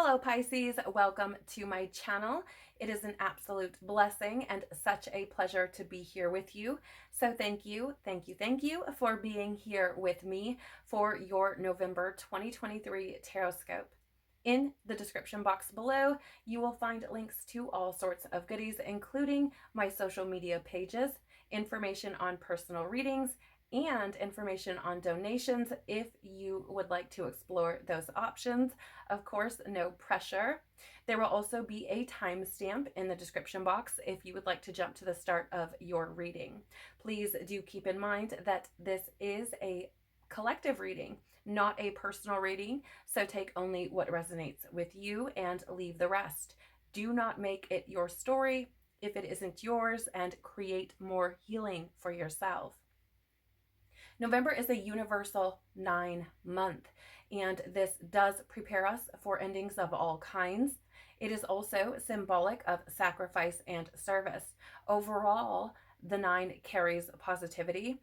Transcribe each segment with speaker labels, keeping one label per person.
Speaker 1: Hello Pisces, welcome to my channel. It is an absolute blessing and such a pleasure to be here with you. So thank you for being here with me for your November 2023 Tarotscope. In the description box below, you will find links to all sorts of goodies, including my social media pages, information on personal readings, and information on donations if you would like to explore those options. Of course, no pressure. There will also be a timestamp in the description box if you would like to jump to the start of your reading. Please do keep in mind that this is a collective reading, not a personal reading, so take only what resonates with you and leave the rest. Do not make it your story if it isn't yours, and create more healing for yourself. November is a universal 9-month, and this does prepare us for endings of all kinds. It is also symbolic of sacrifice and service. Overall, the 9 carries positivity,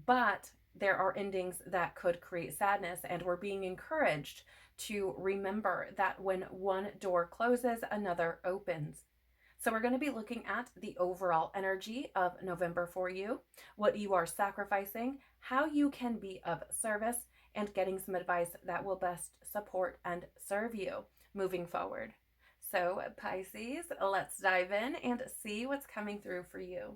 Speaker 1: but there are endings that could create sadness, and we're being encouraged to remember that when one door closes, another opens. So we're going to be looking at the overall energy of November for you, what you are sacrificing, how you can be of service, and getting some advice that will best support and serve you moving forward. So Pisces, let's dive in and see what's coming through for you.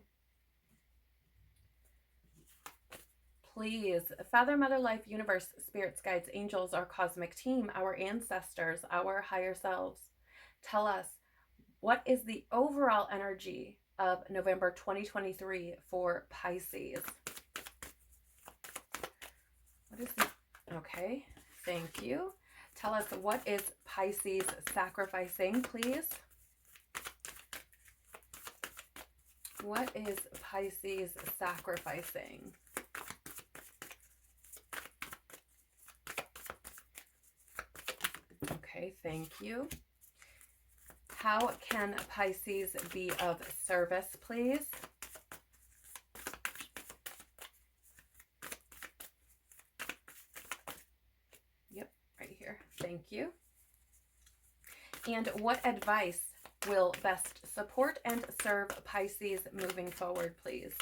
Speaker 1: Please, Father, Mother, Life, Universe, Spirits, Guides, Angels, our cosmic team, our ancestors, our higher selves, tell us, what is the overall energy of November 2023 for Pisces? What is the, okay, thank you. Tell us, what is Pisces sacrificing, please? What is Pisces sacrificing? Okay, thank you. How can Pisces be of service, please? Yep, right here. Thank you. And what advice will best support and serve Pisces moving forward, please?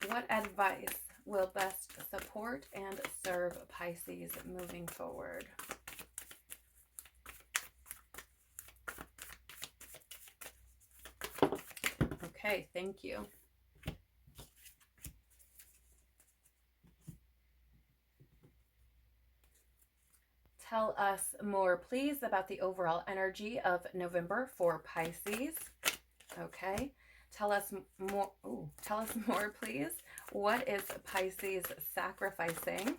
Speaker 1: What advice will best support and serve Pisces moving forward? Okay, thank you. Tell us more, please, about the overall energy of November for Pisces. Okay, tell us more. Ooh, tell us more, please. What is Pisces sacrificing?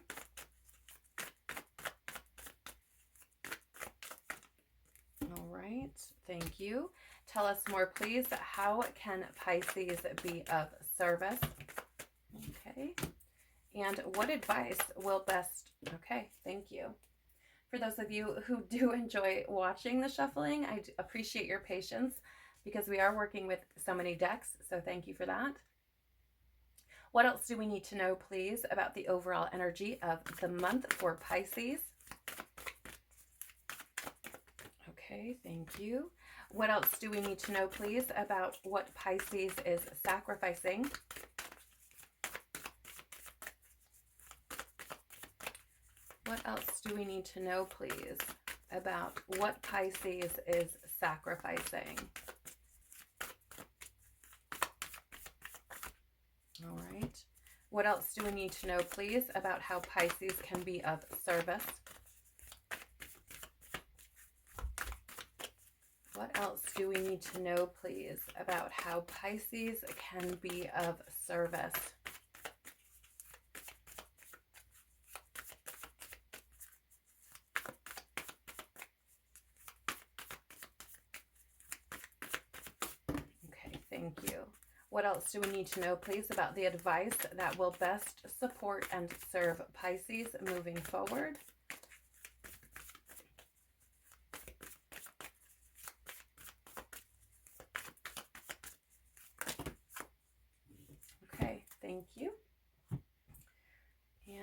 Speaker 1: All right, thank you. Tell us more, please. How can Pisces be of service? Okay. And what advice will best... Okay, thank you. For those of you who do enjoy watching the shuffling, I appreciate your patience because we are working with so many decks, so thank you for that. What else do we need to know, please, about the overall energy of the month for Pisces? Okay, thank you. What else do we need to know, please, about what Pisces is sacrificing? What else do we need to know, please, about what Pisces is sacrificing? All right. What else do we need to know, please, about how Pisces can be of service? What else do we need to know, please, about how Pisces can be of service? Okay, thank you. What else do we need to know, please, about the advice that will best support and serve Pisces moving forward? Thank you.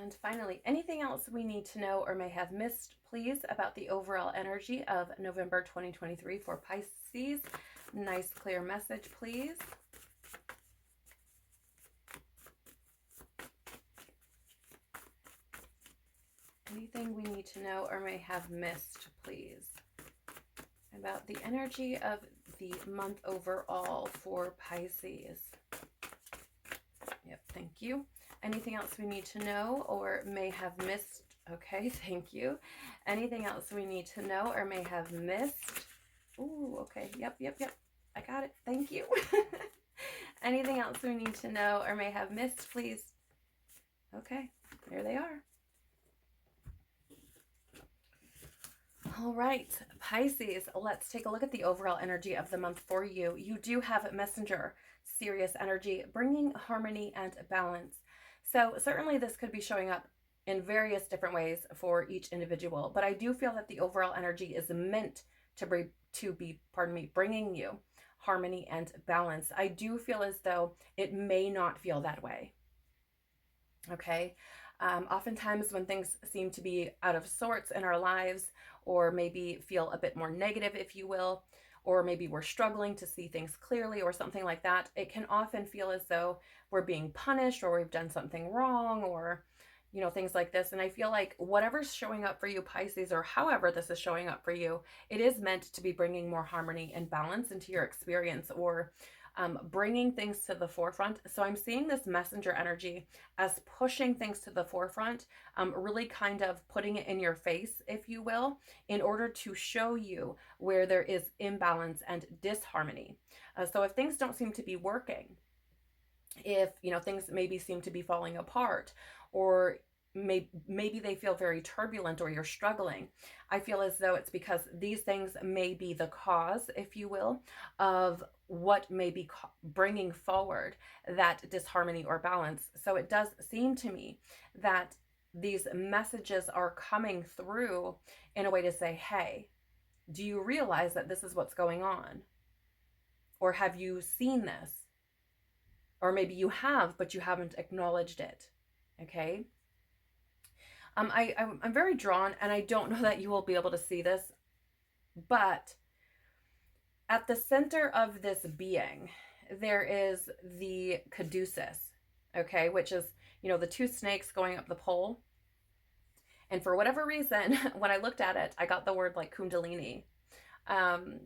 Speaker 1: And finally, anything else we need to know or may have missed, please, about the overall energy of November 2023 for Pisces? Nice, clear message, please. Anything we need to know or may have missed, please, about the energy of the month overall for Pisces? Yep, thank you. Anything else we need to know or may have missed? Okay, thank you. Anything else we need to know or may have missed? Ooh, okay, yep. I got it, thank you. Anything else we need to know or may have missed, please? Okay, there they are. All right, Pisces, let's take a look at the overall energy of the month for you. You do have Messenger, serious energy, bringing harmony and balance. So certainly this could be showing up in various different ways for each individual, but I do feel that the overall energy is meant to be, bringing you harmony and balance. I do feel as though it may not feel that way. Okay. Oftentimes when things seem to be out of sorts in our lives, or maybe feel a bit more negative, if you will, or maybe we're struggling to see things clearly or something like that, it can often feel as though we're being punished or we've done something wrong, or things like this. And I feel like whatever's showing up for you, Pisces, or however this is showing up for you, it is meant to be bringing more harmony and balance into your experience, or bringing things to the forefront. So I'm seeing this messenger energy as pushing things to the forefront, really kind of putting it in your face, if you will, in order to show you where there is imbalance and disharmony. So if things don't seem to be working, if things maybe seem to be falling apart, or maybe they feel very turbulent, or you're struggling, I feel as though it's because these things may be the cause, if you will, of what may be bringing forward that disharmony or balance. So it does seem to me that these messages are coming through in a way to say, hey, do you realize that this is what's going on? Or have you seen this? Or maybe you have, but you haven't acknowledged it. Okay. I'm very drawn, and I don't know that you will be able to see this, but at the center of this being, there is the caduceus, okay, which is, the two snakes going up the pole. And for whatever reason, when I looked at it, I got the word like Kundalini,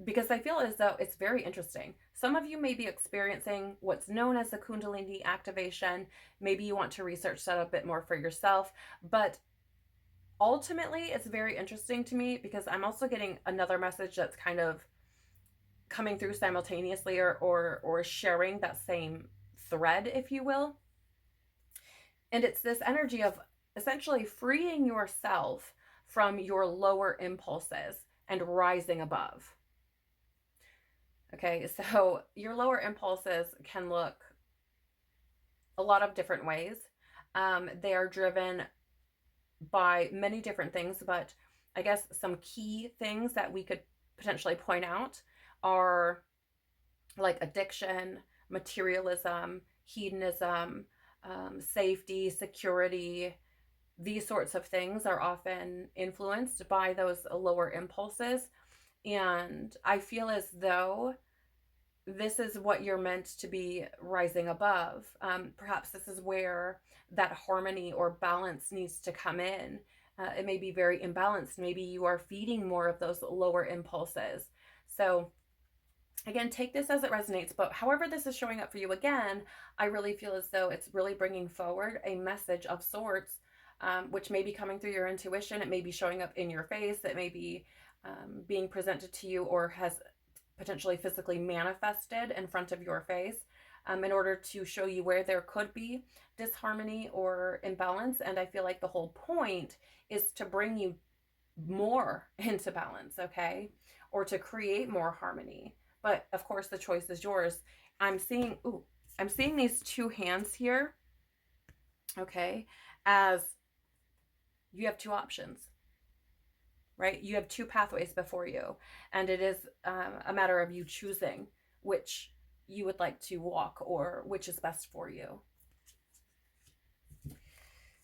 Speaker 1: because I feel as though it's very interesting. Some of you may be experiencing what's known as the Kundalini activation. Maybe you want to research that a bit more for yourself, but ultimately it's very interesting to me because I'm also getting another message that's kind of coming through simultaneously, or sharing that same thread, if you will. And it's this energy of essentially freeing yourself from your lower impulses and rising above. Okay, so your lower impulses can look a lot of different ways. They are driven by many different things, but I guess some key things that we could potentially point out are like addiction, materialism, hedonism, safety, security. These sorts of things are often influenced by those lower impulses. And I feel as though this is what you're meant to be rising above. Perhaps this is where that harmony or balance needs to come in. It may be very imbalanced. Maybe you are feeding more of those lower impulses. So again, take this as it resonates, but however this is showing up for you, again, I really feel as though it's really bringing forward a message of sorts, which may be coming through your intuition. It may be showing up in your face. It may be being presented to you, or has potentially physically manifested in front of your face, in order to show you where there could be disharmony or imbalance. And I feel like the whole point is to bring you more into balance, okay? Or to create more harmony. But of course, the choice is yours. I'm seeing these two hands here, okay, as you have two options, right? You have two pathways before you, and it is a matter of you choosing which you would like to walk, or which is best for you.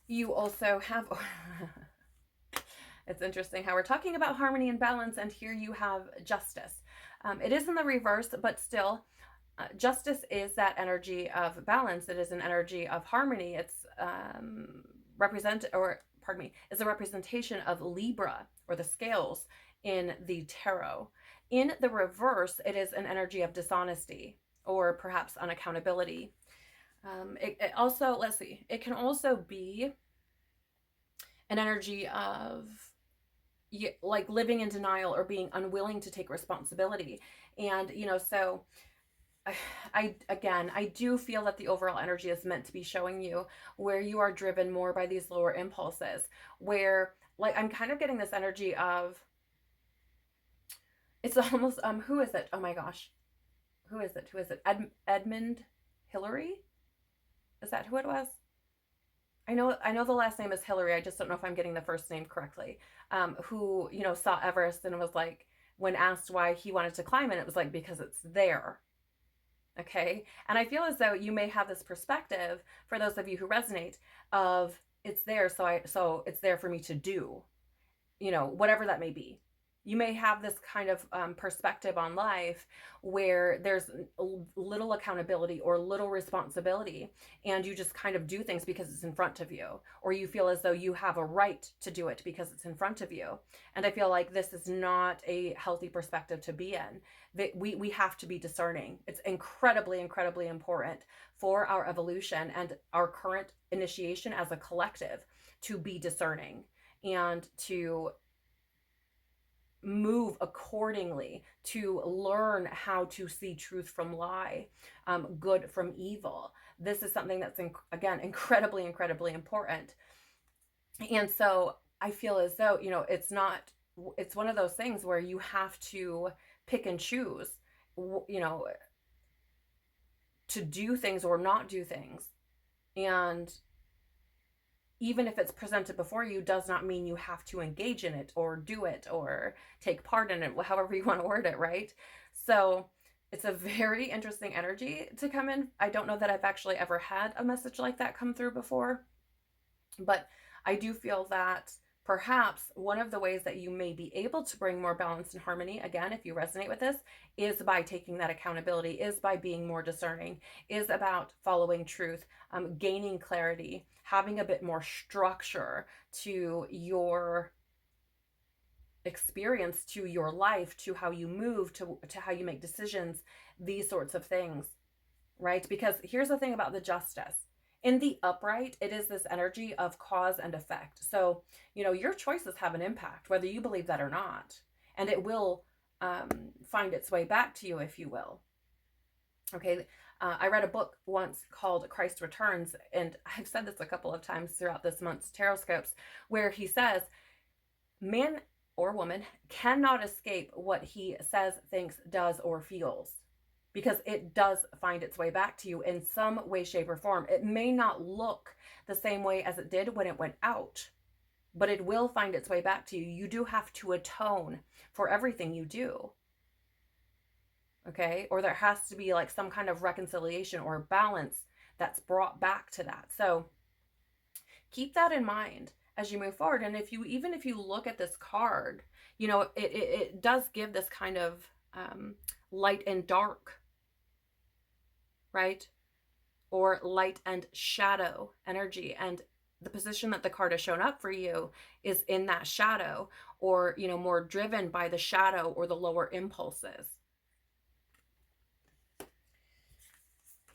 Speaker 1: You also have, it's interesting how we're talking about harmony and balance, and here you have justice. It is in the reverse, but still, justice is that energy of balance. It is an energy of harmony. It's it's a representation of Libra, or the scales in the tarot. In the reverse, it is an energy of dishonesty, or perhaps unaccountability. It also, let's see, it can also be an energy of like living in denial or being unwilling to take responsibility. And, so I do feel that the overall energy is meant to be showing you where you are driven more by these lower impulses, where, like, I'm kind of getting this energy of, it's almost, who is it? Oh my gosh. Who is it? Edmund Hillary? Is that who it was? I know the last name is Hillary. I just don't know if I'm getting the first name correctly. Who, saw Everest and was like, when asked why he wanted to climb it, it was like, because it's there. Okay. And I feel as though you may have this perspective, for those of you who resonate, of it's there. So it's there for me to do, whatever that may be. You may have this kind of perspective on life where there's little accountability or little responsibility, and you just kind of do things because it's in front of you, or you feel as though you have a right to do it because it's in front of you. And I feel like this is not a healthy perspective to be in. That we have to be discerning. It's incredibly, incredibly important for our evolution and our current initiation as a collective to be discerning and to move accordingly, to learn how to see truth from lie, good from evil. This is something that's, again, incredibly, incredibly important. And so I feel as though, it's one of those things where you have to pick and choose, to do things or not do things. And even if it's presented before you, does not mean you have to engage in it or do it or take part in it, however you want to word it, right? So it's a very interesting energy to come in. I don't know that I've actually ever had a message like that come through before, but I do feel that perhaps one of the ways that you may be able to bring more balance and harmony, again, if you resonate with this, is by taking that accountability, is by being more discerning, is about following truth, gaining clarity, having a bit more structure to your experience, to your life, to how you move, to how you make decisions, these sorts of things, right? Because here's the thing about the justice. In the upright, it is this energy of cause and effect. So, your choices have an impact, whether you believe that or not. And it will find its way back to you, if you will. Okay. I read a book once called Christ Returns, and I've said this a couple of times throughout this month's Tarotscopes, where he says, man or woman cannot escape what he says, thinks, does, or feels, because it does find its way back to you in some way, shape, or form. It may not look the same way as it did when it went out, but it will find its way back to you. You do have to atone for everything you do. Okay? Or there has to be like some kind of reconciliation or balance that's brought back to that. So keep that in mind as you move forward. And even if you look at this card, it does give this kind of light and dark, right? Or light and shadow energy. And the position that the card has shown up for you is in that shadow, or, more driven by the shadow or the lower impulses.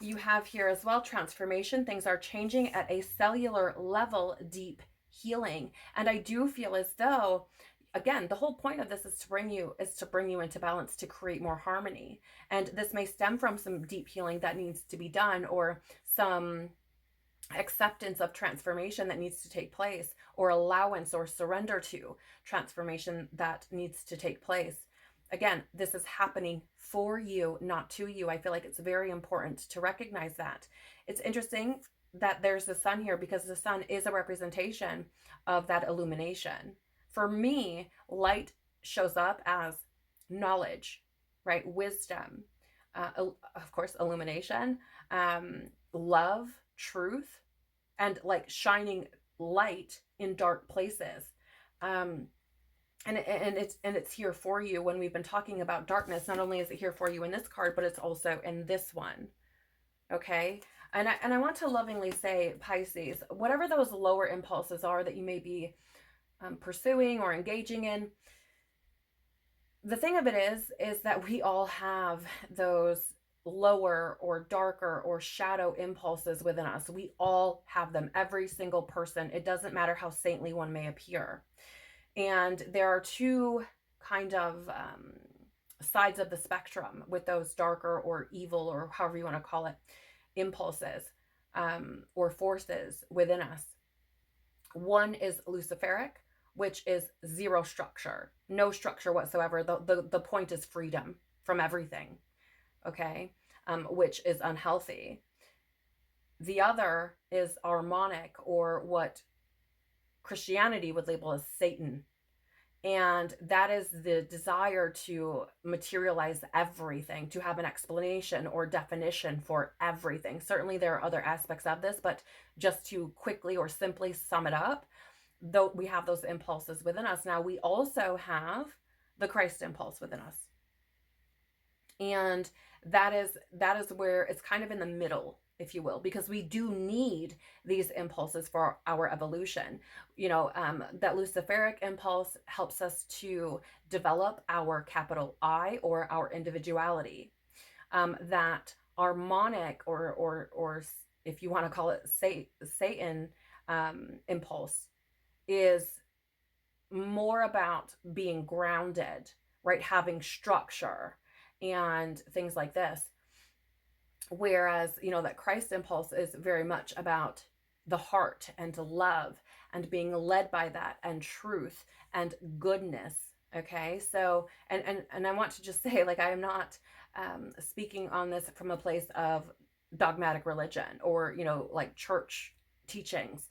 Speaker 1: You have here as well transformation. Things are changing at a cellular level, deep healing. And I do feel as though, again, the whole point of this is to bring you into balance, to create more harmony. And this may stem from some deep healing that needs to be done, or some acceptance of transformation that needs to take place, or allowance or surrender to transformation that needs to take place. Again, this is happening for you, not to you. I feel like it's very important to recognize that. It's interesting that there's the sun here, because the sun is a representation of that illumination. For me, light shows up as knowledge, right? Wisdom, of course, illumination, love, truth, and like shining light in dark places. And it's here for you. When we've been talking about darkness, not only is it here for you in this card, but it's also in this one. Okay. And I want to lovingly say, Pisces, whatever those lower impulses are that you may be pursuing or engaging in, the thing of it is that we all have those lower or darker or shadow impulses within us. We all have them, every single person. It doesn't matter how saintly one may appear. And there are two kind of sides of the spectrum with those darker or evil, or however you want to call it, impulses or forces within us. One is Luciferic, which is zero structure, no structure whatsoever. The point is freedom from everything, okay, which is unhealthy. The other is Harmonic, or what Christianity would label as Satan. And that is the desire to materialize everything, to have an explanation or definition for everything. Certainly there are other aspects of this, but just to quickly or simply sum it up, though we have those impulses within us. Now we also have the Christ impulse within us. And that is where it's kind of in the middle, if you will, because we do need these impulses for our evolution. That Luciferic impulse helps us to develop our capital I, or our individuality. That Harmonic, or if you want to call it Satan impulse, is more about being grounded, right? Having structure and things like this. Whereas, that Christ impulse is very much about the heart and love and being led by that, and truth and goodness. Okay. So, and I want to just say, like, I am not speaking on this from a place of dogmatic religion or, like church teachings.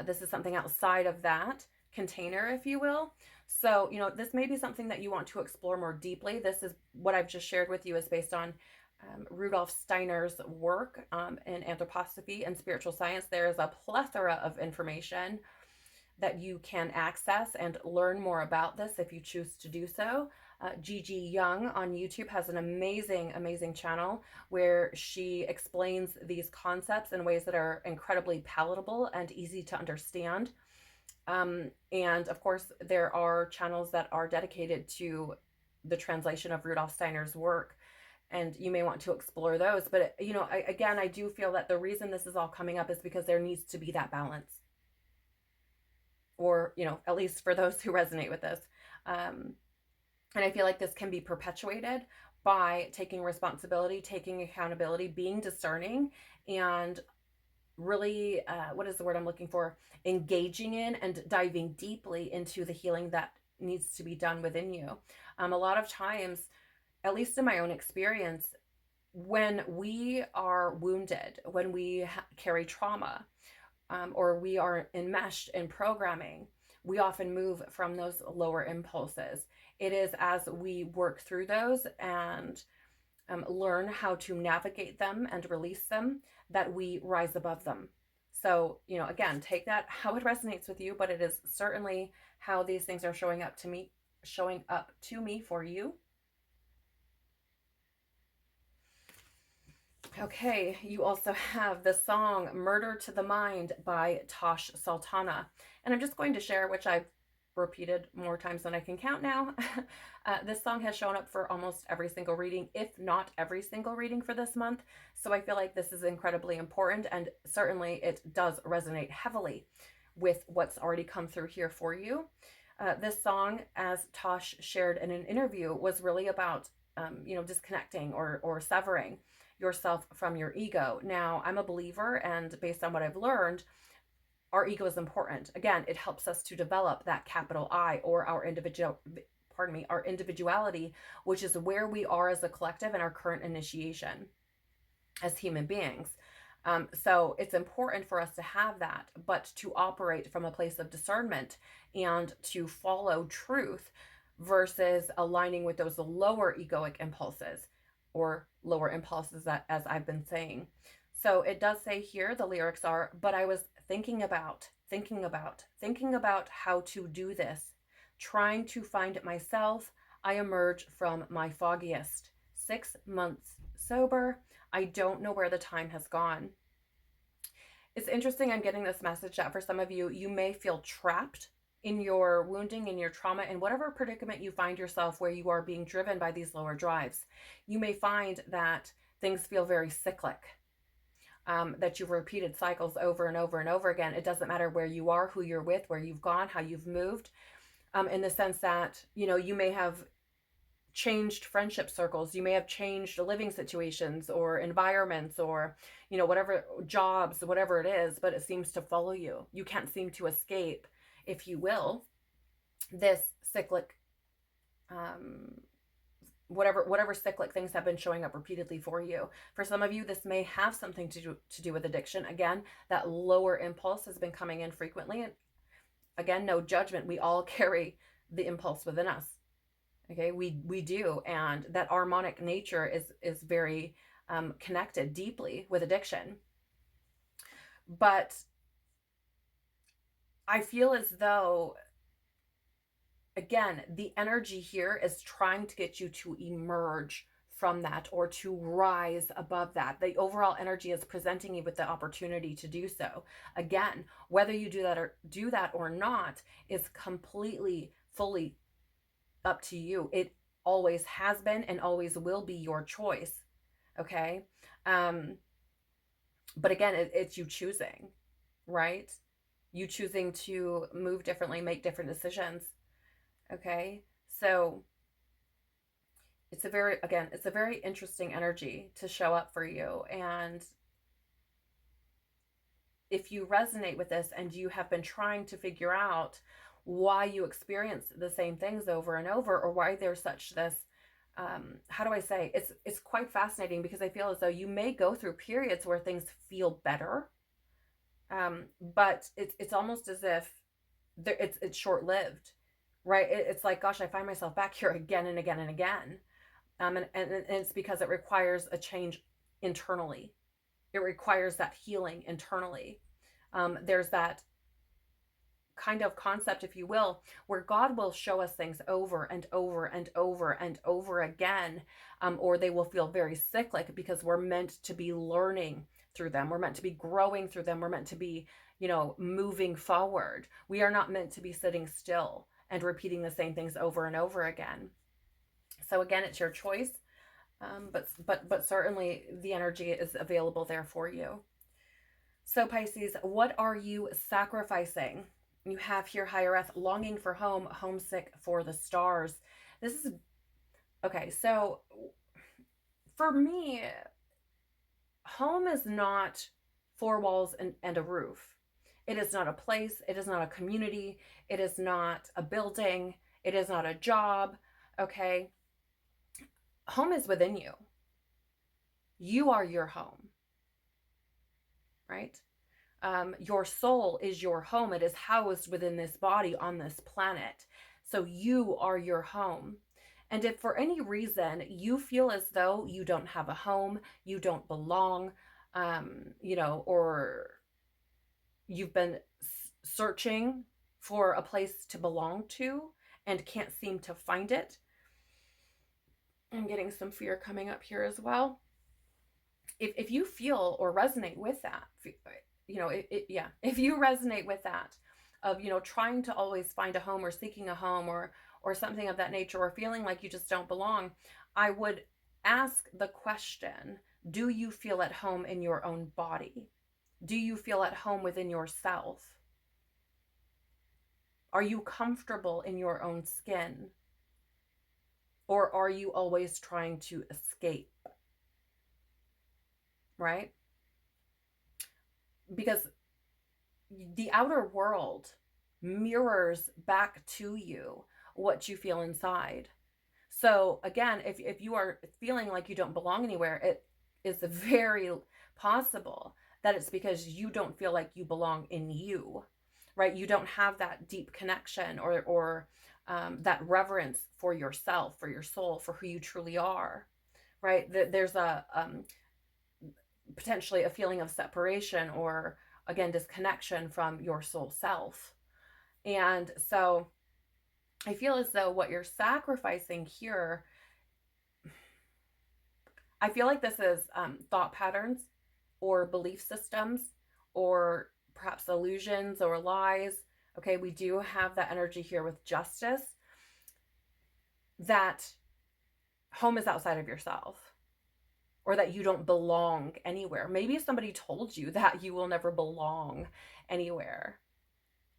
Speaker 1: This is something outside of that container, if you will. So, this may be something that you want to explore more deeply. This is what I've just shared with you is based on Rudolf Steiner's work in anthroposophy and spiritual science. There is a plethora of information that you can access and learn more about this if you choose to do so. Gigi Young on YouTube has an amazing channel where she explains these concepts in ways that are incredibly palatable and easy to understand. And of course, there are channels that are dedicated to the translation of Rudolf Steiner's work, and you may want to explore those. But, I do feel that the reason this is all coming up is because there needs to be that balance. Or, at least for those who resonate with this. And I feel like this can be perpetuated by taking responsibility, taking accountability, being discerning, and really, what is the word I'm looking for? Engaging in and diving deeply into the healing that needs to be done within you. A lot of times, at least in my own experience, when we are wounded, when we carry trauma, or we are enmeshed in programming, we often move from those lower impulses. It is as we work through those and learn how to navigate them and release them that we rise above them. So, again, take that how it resonates with you, but it is certainly how these things are showing up to me for you. Okay, you also have the song Murder to the Mind by Tosh Sultana. And I'm just going to share, which I've repeated more times than I can count now. This song has shown up for almost every single reading, if not every single reading for this month. So I feel like this is incredibly important, and certainly it does resonate heavily with what's already come through here for you. This song, as Tosh shared in an interview, was really about, disconnecting or severing yourself from your ego. Now, I'm a believer, and based on what I've learned, our ego is important. Again, it helps us to develop that capital I, or our individuality, which is where we are as a collective in our current initiation as human beings. So it's important for us to have that, but to operate from a place of discernment and to follow truth versus aligning with those lower egoic impulses, or lower impulses, that, as I've been saying. So it does say here, the lyrics are, but I was thinking about how to do this, trying to find myself. I emerge from my foggiest. 6 months sober. I don't know where the time has gone. It's interesting, I'm getting this message that for some of you, you may feel trapped in your wounding, in your trauma, in whatever predicament you find yourself where you are being driven by these lower drives. You may find that things feel very cyclic, that you've repeated cycles over and over and over again. It doesn't matter where you are, who you're with, where you've gone, how you've moved, in the sense that, you may have changed friendship circles, you may have changed living situations or environments, or whatever, jobs, whatever it is, but it seems to follow you. You can't seem to escape, if you will, this cyclic, whatever cyclic things have been showing up repeatedly for you. For some of you, this may have something to do with addiction. Again, that lower impulse has been coming in frequently, and again, no judgment. We all carry the impulse within us. Okay, we do, and that harmonic nature is very connected deeply with addiction. But I feel as though, again, the energy here is trying to get you to emerge from that, or to rise above that. The overall energy is presenting you with the opportunity to do so. Again, whether you do that or not is completely, fully up to you. It always has been and always will be your choice. Okay. But again, it's you choosing, right? You choosing to move differently, make different decisions. Okay. So it's a very interesting energy to show up for you. And if you resonate with this and you have been trying to figure out why you experience the same things over and over, or why there's such this, how do I say, it's quite fascinating, because I feel as though you may go through periods where things feel better, but it's almost as if it's short-lived, right? It's like, gosh, I find myself back here again and again and again, and it's because it requires a change internally. It requires that healing internally. There's that kind of concept, if you will, where God will show us things over and over and over and over again, or they will feel very cyclic, because we're meant to be learning through them. We're meant to be growing through them. We're meant to be, moving forward. We are not meant to be sitting still and repeating the same things over and over again. So again, it's your choice, but certainly the energy is available there for you. So Pisces, what are you sacrificing? You have here Higher Earth, longing for home, homesick for the stars. This is, okay, so for me, home is not four walls and a roof. It is not a place. It is not a community. It is not a building. It is not a job, okay? Home is within you. You are your home, right? Your soul is your home. It is housed within this body on this planet. So you are your home. And if for any reason you feel as though you don't have a home, you don't belong, or you've been searching for a place to belong to and can't seem to find it, I'm getting some fear coming up here as well. If you feel or resonate with that, if you resonate with that, of, trying to always find a home, or seeking a home, or something of that nature, or feeling like you just don't belong, I would ask the question, do you feel at home in your own body? Do you feel at home within yourself? Are you comfortable in your own skin? Or are you always trying to escape? Right? Because the outer world mirrors back to you what you feel inside. So again, if you are feeling like you don't belong anywhere, it is very possible that it's because you don't feel like you belong in you, right? You don't have that deep connection, or that reverence for yourself, for your soul, for who you truly are, right? There's a potentially a feeling of separation, or again, disconnection from your soul self. And so I feel as though what you're sacrificing here, I feel like this is thought patterns or belief systems or perhaps illusions or lies. Okay, we do have that energy here with justice, that home is outside of yourself, or that you don't belong anywhere. Maybe somebody told you that you will never belong anywhere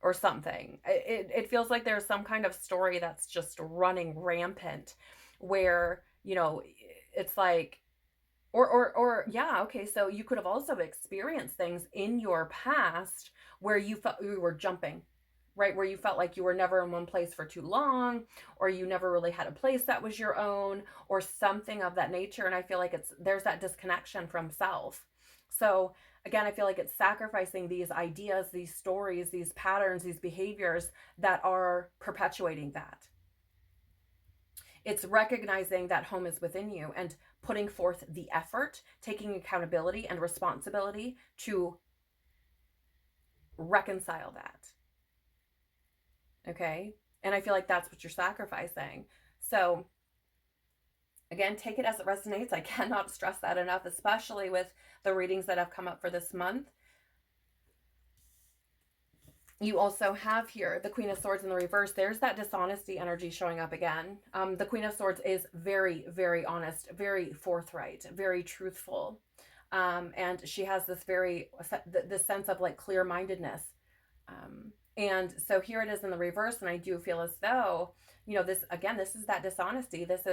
Speaker 1: or something. It feels like there's some kind of story that's just running rampant where, you know, it's like, or yeah, okay, so you could have also experienced things in your past where you felt you were jumping, right? Where you felt like you were never in one place for too long, or you never really had a place that was your own, or something of that nature. And I feel like there's that disconnection from self. So again, I feel like it's sacrificing these ideas, these stories, these patterns, these behaviors that are perpetuating that. It's recognizing that home is within you and putting forth the effort, taking accountability and responsibility to reconcile that. Okay? And I feel like that's what you're sacrificing. So again, take it as it resonates. I cannot stress that enough, especially with the readings that have come up for this month. You also have here the Queen of Swords in the reverse. There's that dishonesty energy showing up again. The Queen of Swords is very, very honest, very forthright, very truthful. And she has this this sense of like clear-mindedness. And so here it is in the reverse. And I do feel as though, you know, this is that dishonesty. This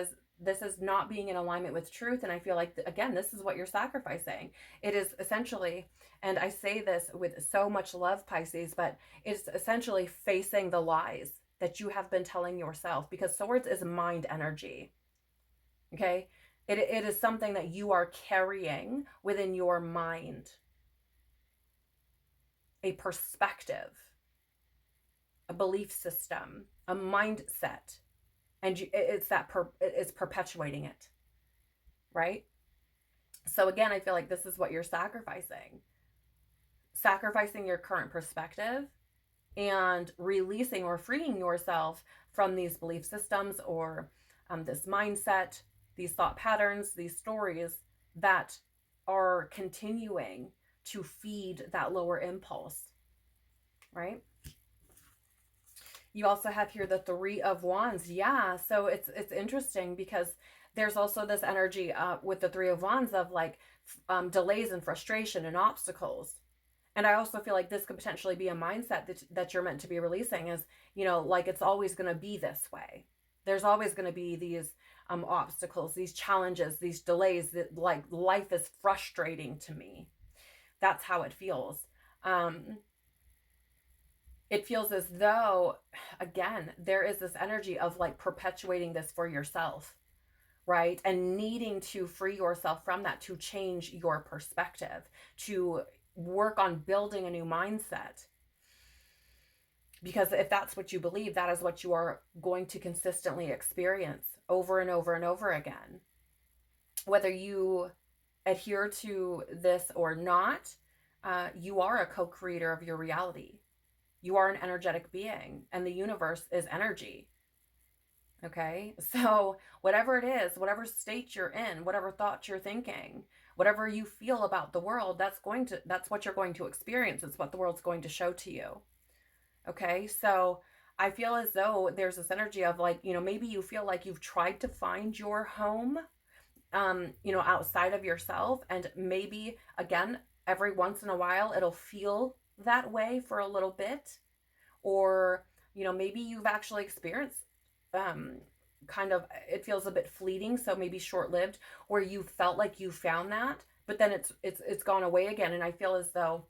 Speaker 1: is not being in alignment with truth. And I feel like, again, this is what you're sacrificing. It is essentially, and I say this with so much love, Pisces, but it's essentially facing the lies that you have been telling yourself, because swords is mind energy. Okay. It is something that you are carrying within your mind, a perspective, a belief system, a mindset. And it's perpetuating it, right? So again, I feel like this is what you're sacrificing your current perspective and releasing or freeing yourself from these belief systems or this mindset, these thought patterns, these stories that are continuing to feed that lower impulse, right? You also have here the Three of Wands. Yeah, so it's interesting because there's also this energy with the Three of Wands of like delays and frustration and obstacles. And I also feel like this could potentially be a mindset that you're meant to be releasing, is, you know, like it's always going to be this way. There's always going to be these obstacles, these challenges, these delays, that like life is frustrating to me. That's how it feels. It feels as though, again, there is this energy of like perpetuating this for yourself, right? And needing to free yourself from that, to change your perspective, to work on building a new mindset. Because if that's what you believe, that is what you are going to consistently experience over and over and over again. Whether you adhere to this or not, you are a co-creator of your reality. You are an energetic being, and the universe is energy. Okay, so whatever it is, whatever state you're in, whatever thoughts you're thinking, whatever you feel about the world, that's what you're going to experience. It's what the world's going to show to you. Okay, so I feel as though there's this energy of like, you know, maybe you feel like you've tried to find your home, you know, outside of yourself, and maybe again, every once in a while, it'll feel that way for a little bit. Or, you know, maybe you've actually experienced kind of, it feels a bit fleeting, so maybe short-lived, where you felt like you found that, but then it's gone away again. And I feel as though,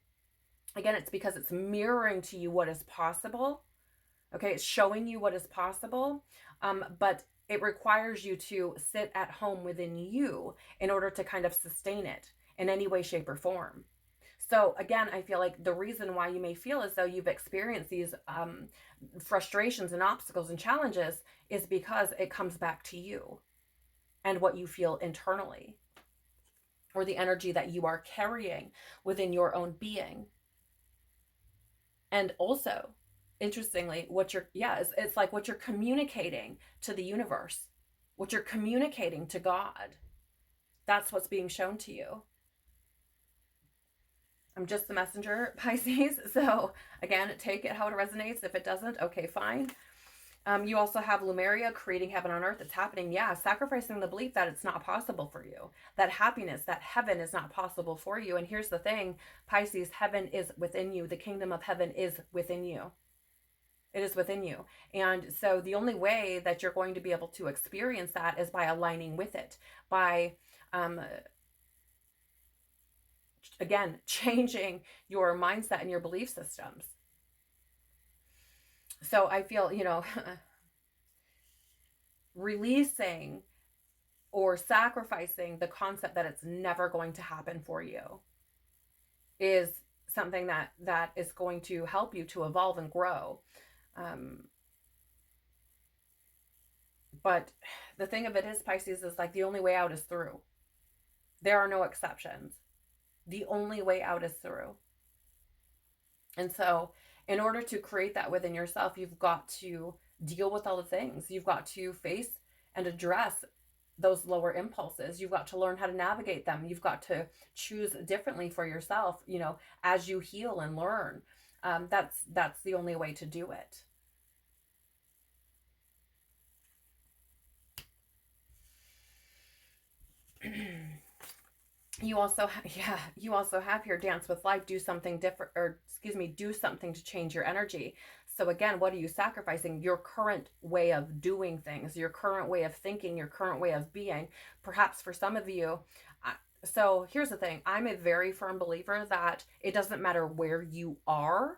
Speaker 1: again, it's because it's mirroring to you what is possible. Okay, it's showing you what is possible, but it requires you to sit at home within you in order to kind of sustain it in any way, shape, or form. So again, I feel like the reason why you may feel as though you've experienced these frustrations and obstacles and challenges is because it comes back to you and what you feel internally, or the energy that you are carrying within your own being. And also, interestingly, it's like what you're communicating to the universe, what you're communicating to God. That's what's being shown to you. I'm just the messenger, Pisces. So again, take it how it resonates. If it doesn't, okay, fine. You also have Lumeria creating heaven on earth. It's happening. Yeah, sacrificing the belief that it's not possible for you. That happiness, that heaven is not possible for you. And here's the thing, Pisces, heaven is within you. The kingdom of heaven is within you. It is within you. And so the only way that you're going to be able to experience that is by aligning with it, by again, changing your mindset and your belief systems. So I feel, releasing or sacrificing the concept that it's never going to happen for you is something that is going to help you to evolve and grow. But the thing of it is, Pisces, is like the only way out is through. There are no exceptions. The only way out is through. And so in order to create that within yourself, you've got to deal with all the things. You've got to face and address those lower impulses. You've got to learn how to navigate them. You've got to choose differently for yourself, as you heal and learn. That's the only way to do it. You also have here, dance with life, do something different, or do something to change your energy. So again, what are you sacrificing? Your current way of doing things, your current way of thinking, your current way of being. Perhaps for some of you, so here's the thing, I'm a very firm believer that it doesn't matter where you are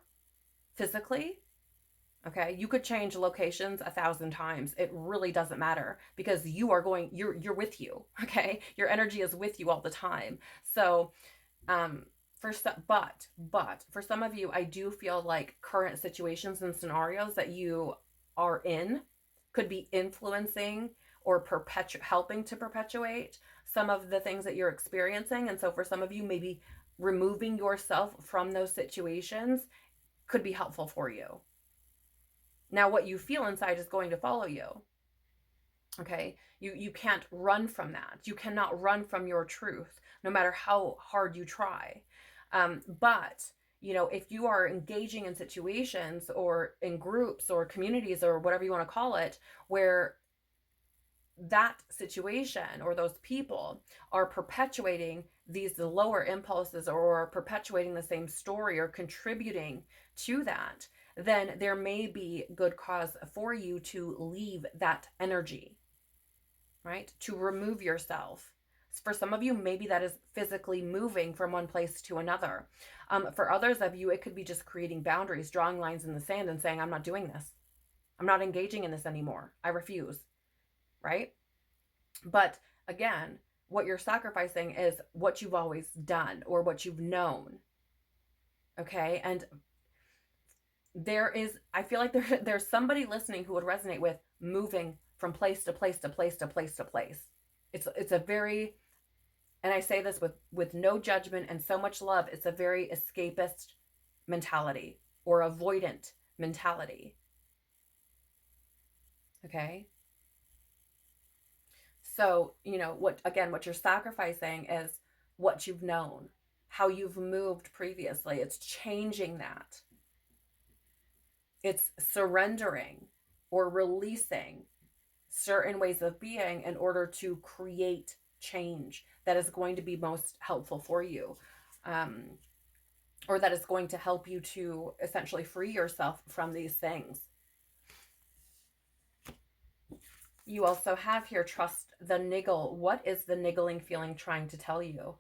Speaker 1: physically. Okay, you could change locations 1,000 times. It really doesn't matter because you're with you. Okay, your energy is with you all the time. So, but for some of you, I do feel like current situations and scenarios that you are in could be influencing or helping to perpetuate some of the things that you're experiencing. And so, for some of you, maybe removing yourself from those situations could be helpful for you. Now, what you feel inside is going to follow you. Okay, you can't run from that. You cannot run from your truth, no matter how hard you try. But if you are engaging in situations or in groups or communities or whatever you want to call it, where that situation or those people are perpetuating these lower impulses or perpetuating the same story or contributing to that, then there may be good cause for you to leave that energy, right? To remove yourself. For some of you, maybe that is physically moving from one place to another. For others of you, it could be just creating boundaries, drawing lines in the sand and saying, I'm not doing this. I'm not engaging in this anymore. I refuse, right? But again, what you're sacrificing is what you've always done or what you've known. Okay? And I feel like there's somebody listening who would resonate with moving from place to place to place to place to place. It's a very, and I say this with no judgment and so much love, it's a very escapist mentality or avoidant mentality. Okay? So, what you're sacrificing is what you've known, how you've moved previously. It's changing that. It's surrendering or releasing certain ways of being in order to create change that is going to be most helpful for you, or that is going to help you to essentially free yourself from these things. You also have here, trust the niggle. What is the niggling feeling trying to tell you?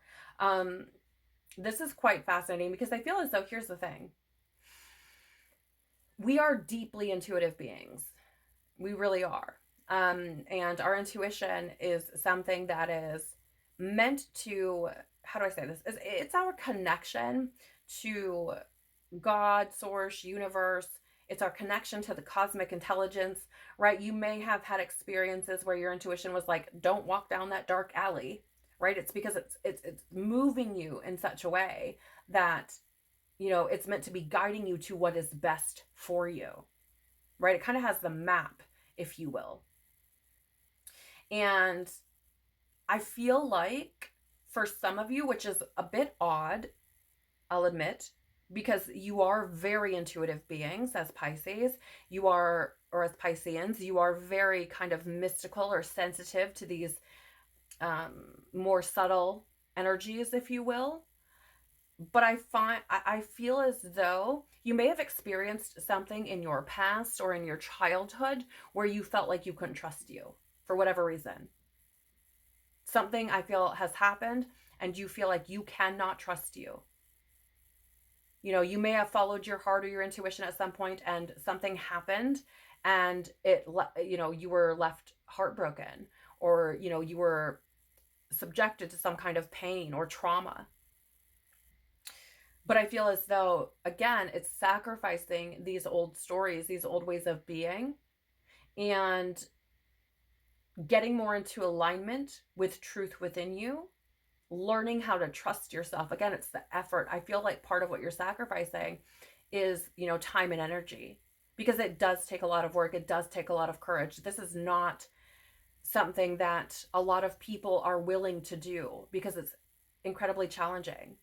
Speaker 1: This is quite fascinating because I feel as though, here's the thing. We are deeply intuitive beings. We really are. And our intuition is something that is meant to, how do I say this? It's our connection to God, source, universe. It's our connection to the cosmic intelligence, right? You may have had experiences where your intuition was like, don't walk down that dark alley, right? It's because it's moving you in such a way that you know, it's meant to be guiding you to what is best for you, right? It kind of has the map, if you will. And I feel like for some of you, which is a bit odd, I'll admit, because you are very intuitive beings as Pisces, you are, or as Pisceans, you are very kind of mystical or sensitive to these more subtle energies, if you will. But I feel as though you may have experienced something in your past or in your childhood where you felt like you couldn't trust you for whatever reason. Something I feel has happened and you feel like you cannot trust you. You know, you may have followed your heart or your intuition at some point and something happened and you know, you were left heartbroken, or, you know, you were subjected to some kind of pain or trauma. But I feel as though, again, it's sacrificing these old stories, these old ways of being, and getting more into alignment with truth within you, learning how to trust yourself. Again, it's the effort. I feel like part of what you're sacrificing is, you know, time and energy, because it does take a lot of work. It does take a lot of courage. This is not something that a lot of people are willing to do because it's incredibly challenging.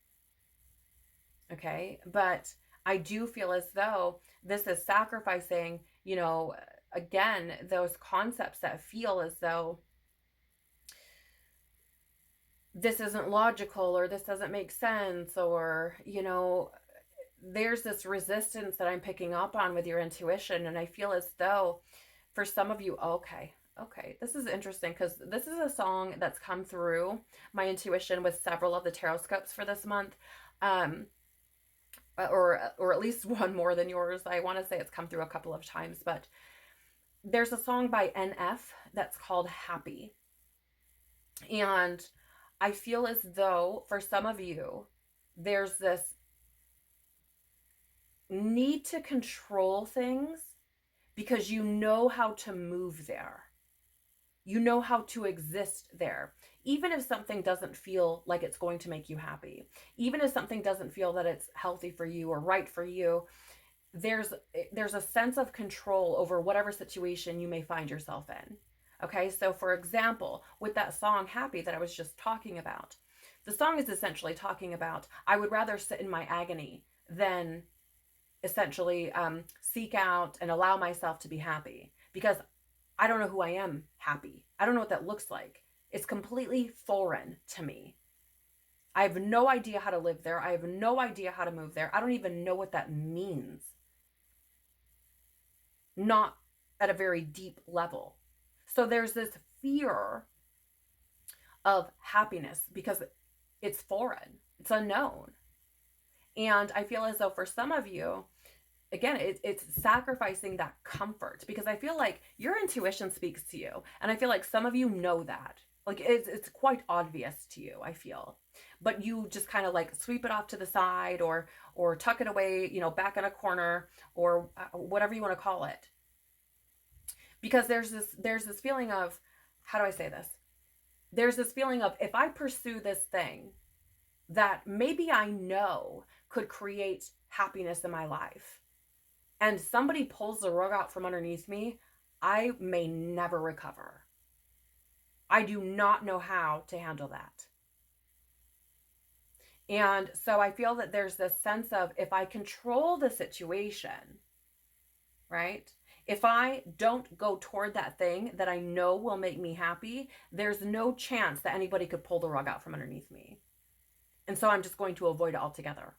Speaker 1: Okay. But I do feel as though this is sacrificing, you know, again, those concepts that feel as though this isn't logical or this doesn't make sense, or, you know, there's this resistance that I'm picking up on with your intuition. And I feel as though for some of you, okay, this is interesting because this is a song that's come through my intuition with several of the Tarotscopes for this month. Or at least one more than yours. I want to say it's come through a couple of times, but there's a song by NF that's called Happy. And I feel as though for some of you, there's this need to control things because you know how to move there. You know how to exist there. Even if something doesn't feel like it's going to make you happy, even if something doesn't feel that it's healthy for you or right for you, there's a sense of control over whatever situation you may find yourself in. Okay, so for example, with that song Happy that I was just talking about, the song is essentially talking about, I would rather sit in my agony than essentially seek out and allow myself to be happy, because I don't know who I am happy. I don't know what that looks like. It's completely foreign to me. I have no idea how to live there. I have no idea how to move there. I don't even know what that means. Not at a very deep level. So there's this fear of happiness because it's foreign, it's unknown. And I feel as though for some of you, again, it's sacrificing that comfort, because I feel like your intuition speaks to you. And I feel like some of you know that. Like it's quite obvious to you, I feel. But you just kind of like sweep it off to the side, or tuck it away, you know, back in a corner, or whatever you want to call it. Because there's this feeling of, how do I say this? There's this feeling of, if I pursue this thing that maybe I know could create happiness in my life, and somebody pulls the rug out from underneath me, I may never recover. I do not know how to handle that. And so I feel that there's this sense of, if I control the situation, right? If I don't go toward that thing that I know will make me happy, there's no chance that anybody could pull the rug out from underneath me. And so I'm just going to avoid it altogether.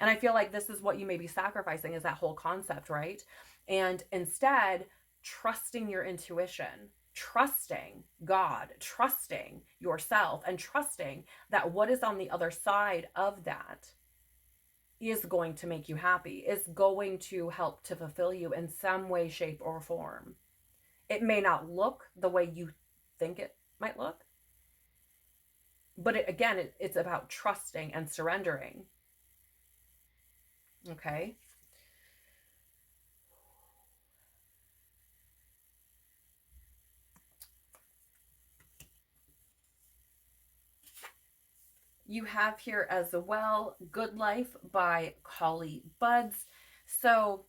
Speaker 1: And I feel like this is what you may be sacrificing, is that whole concept, right? And instead, trusting your intuition, trusting God, trusting yourself, and trusting that what is on the other side of that is going to make you happy, is going to help to fulfill you in some way, shape, or form. It may not look the way you think it might look, but it's about trusting and surrendering. Okay. You have here as well Good Life by Collie Buds. So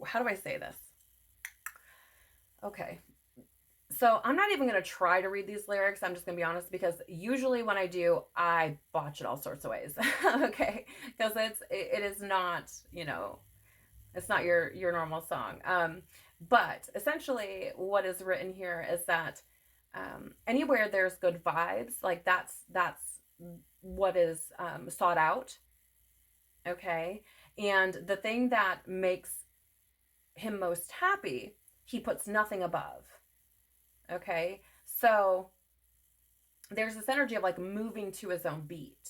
Speaker 1: how do I say this? Okay. So I'm not even going to try to read these lyrics. I'm just going to be honest, because usually when I do, I botch it all sorts of ways. Okay. Because it is not, it's not your normal song. But essentially what is written here is that anywhere there's good vibes, like that's what is sought out. Okay. And the thing that makes him most happy, he puts nothing above. Okay. So there's this energy of like moving to his own beat,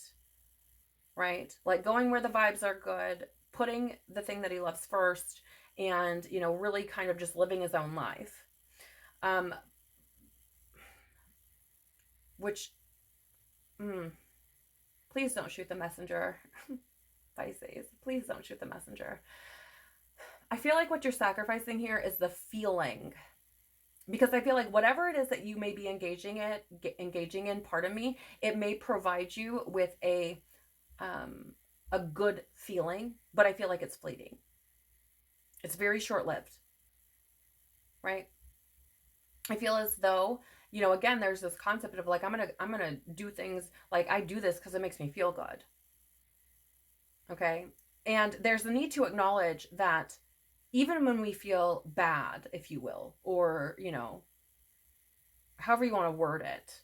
Speaker 1: right? Like going where the vibes are good, putting the thing that he loves first, and, really kind of just living his own life. Which, please don't shoot the messenger. Pisces, please don't shoot the messenger. I feel like what you're sacrificing here is the feeling, because I feel like whatever it is that you may be engaging in, pardon me, it may provide you with a good feeling, but I feel like it's fleeting. It's very short-lived, right? I feel as though, again, there's this concept of like, I'm gonna do things, like I do this because it makes me feel good. Okay. And there's the need to acknowledge that even when we feel bad, if you will, or, however you want to word it,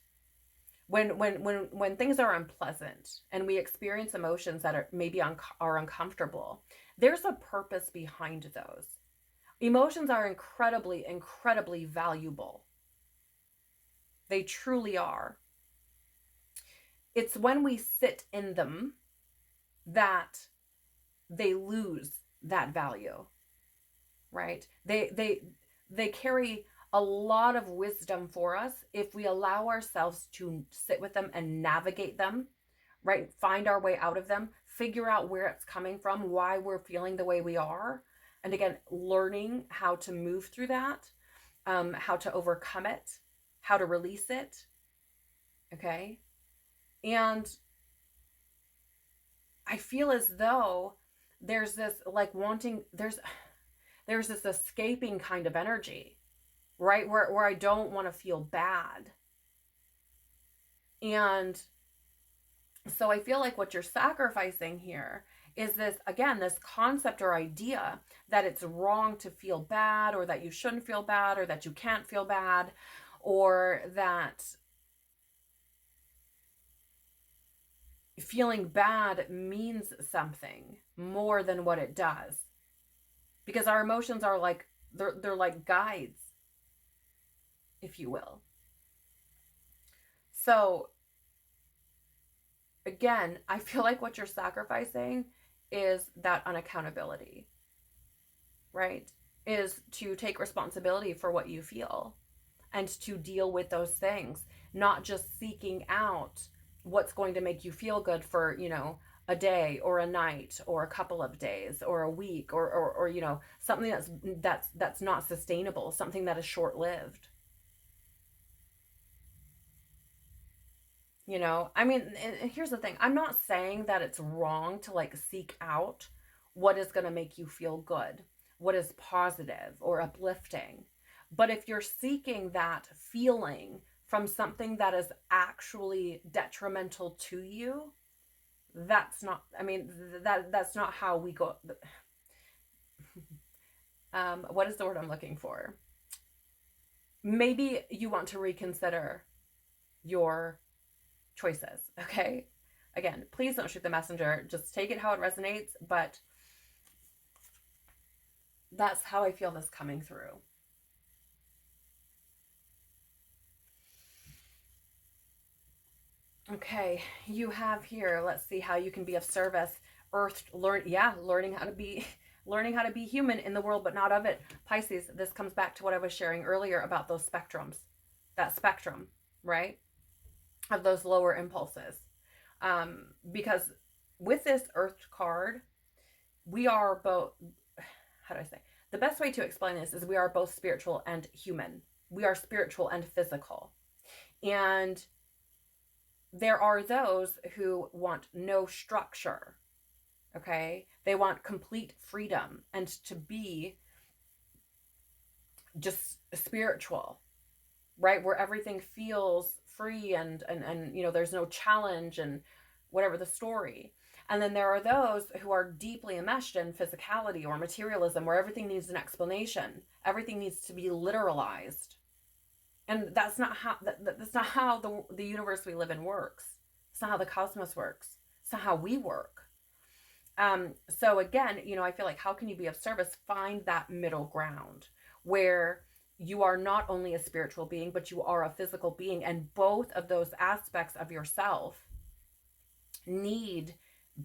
Speaker 1: when things are unpleasant and we experience emotions that are maybe are uncomfortable, there's a purpose behind those. Emotions are incredibly, incredibly valuable. They truly are. It's when we sit in them that they lose that value, right? They carry a lot of wisdom for us if we allow ourselves to sit with them and navigate them, right? Find our way out of them, figure out where it's coming from, why we're feeling the way we are. And again, learning how to move through that, how to overcome it, how to release it. Okay. And I feel as though there's this like there's this escaping kind of energy, right? Where I don't want to feel bad. And so I feel like what you're sacrificing here is this, again, this concept or idea that it's wrong to feel bad, or that you shouldn't feel bad, or that you can't feel bad, or that feeling bad means something more than what it does. Because our emotions are like, they're like guides, if you will. So again, I feel like what you're sacrificing is that unaccountability, right? Is to take responsibility for what you feel and to deal with those things, not just seeking out what's going to make you feel good for, a day or a night or a couple of days or a week, or something that's not sustainable, something that is short-lived. I mean, and here's the thing. I'm not saying that it's wrong to like seek out what is going to make you feel good, what is positive or uplifting. But if you're seeking that feeling from something that is actually detrimental to you, that's not, I mean, that's not how we go. What is the word I'm looking for? Maybe you want to reconsider your choices. Okay. Again, please don't shoot the messenger. Just take it how it resonates. But that's how I feel this coming through. Okay. You have here, let's see how you can be of service. Earth, learning how to be human in the world, but not of it. Pisces, this comes back to what I was sharing earlier about those spectrums, that spectrum, right? Of those lower impulses. Because with this Earth card, we are both, how do I say? The best way to explain this is we are both spiritual and human. We are spiritual and physical. And there are those who want no structure. Okay, they want complete freedom and to be just spiritual, right? Where everything feels free and there's no challenge and whatever the story. And then there are those who are deeply enmeshed in physicality or materialism, where everything needs an explanation. Everything needs to be literalized. And that's not how the universe we live in works. It's not how the cosmos works. It's not how we work. So again, I feel like, how can you be of service? Find that middle ground where you are not only a spiritual being, but you are a physical being. And both of those aspects of yourself need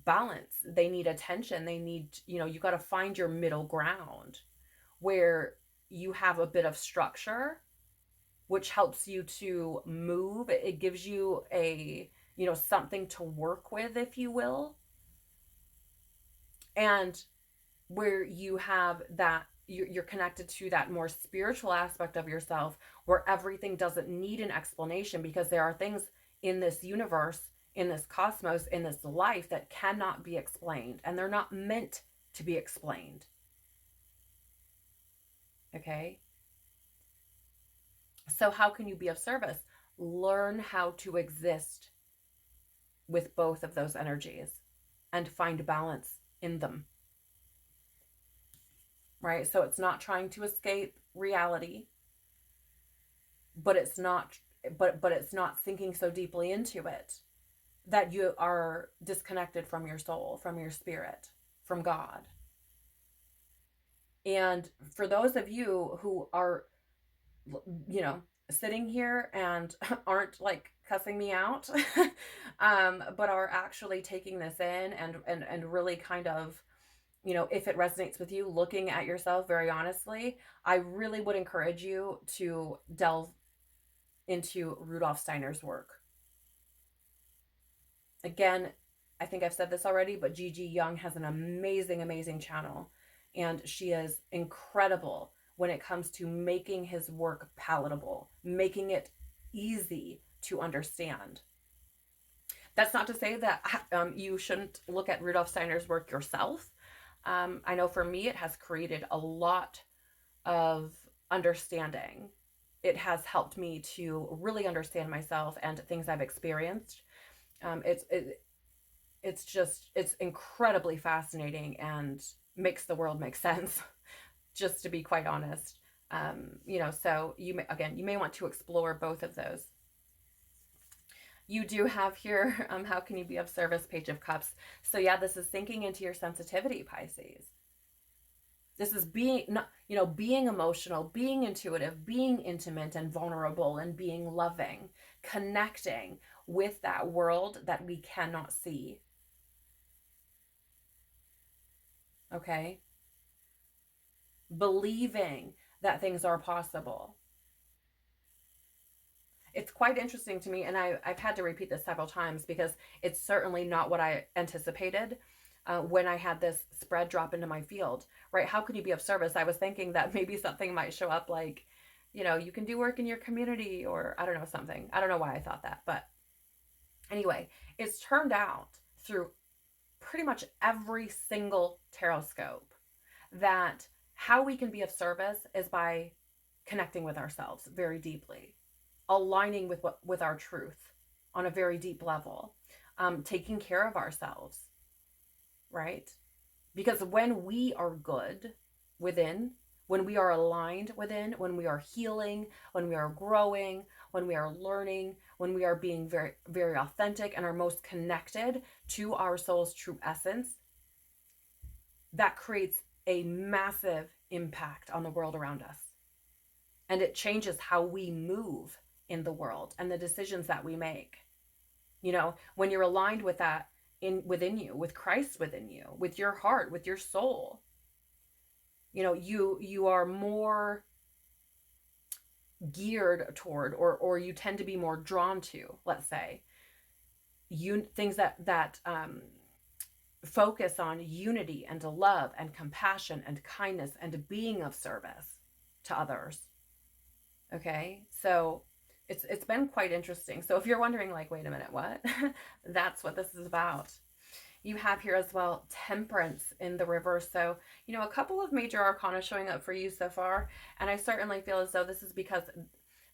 Speaker 1: balance. They need attention. They need, you got to find your middle ground where you have a bit of structure, which helps you to move. It gives you something to work with, if you will. And where you have that, you're connected to that more spiritual aspect of yourself, where everything doesn't need an explanation, because there are things in this universe, in this cosmos, in this life that cannot be explained, and they're not meant to be explained. Okay? So how can you be of service? Learn how to exist with both of those energies and find balance in them. Right? So it's not trying to escape reality, but it's not sinking so deeply into it that you are disconnected from your soul, from your spirit, from God. And for those of you who are, sitting here and aren't like cussing me out, but are actually taking this in and really kind of, if it resonates with you, looking at yourself very honestly, I really would encourage you to delve into Rudolf Steiner's work. Again, I think I've said this already, but Gigi Young has an amazing, amazing channel, and she is incredible when it comes to making his work palatable, making it easy to understand. That's not to say that you shouldn't look at Rudolf Steiner's work yourself. I know for me, it has created a lot of understanding. It has helped me to really understand myself and things I've experienced. It's incredibly fascinating and makes the world make sense, just to be quite honest. So you may want to explore both of those. You do have here, how can you be of service? Page of Cups. So yeah, this is sinking into your sensitivity, Pisces. This is being emotional, being intuitive, being intimate and vulnerable, and being loving, connecting with that world that we cannot see. Okay? Believing that things are possible. It's quite interesting to me, and I've had to repeat this several times because it's certainly not what I anticipated when I had this spread drop into my field, right? How could you be of service? I was thinking that maybe something might show up like, you can do work in your community, or I don't know, something. I don't know why I thought that, but anyway, it's turned out through pretty much every single Tarotscope that how we can be of service is by connecting with ourselves very deeply, aligning with our truth on a very deep level, taking care of ourselves, right? Because when we are good within, when we are aligned within, when we are healing, when we are growing, when we are learning, when we are being very, very authentic and are most connected to our soul's true essence, that creates a massive impact on the world around us. And it changes how we move in the world and the decisions that we make. When you're aligned with that within you, with Christ within you, with your heart, with your soul, you are more geared toward, or you tend to be more drawn to, let's say, things that focus on unity and love and compassion and kindness and being of service to others. Okay, so it's been quite interesting. So if you're wondering, like, wait a minute, what? That's what this is about. You have here as well temperance in the reverse. So, you know, a couple of major arcana showing up for you so far. And I certainly feel as though this is because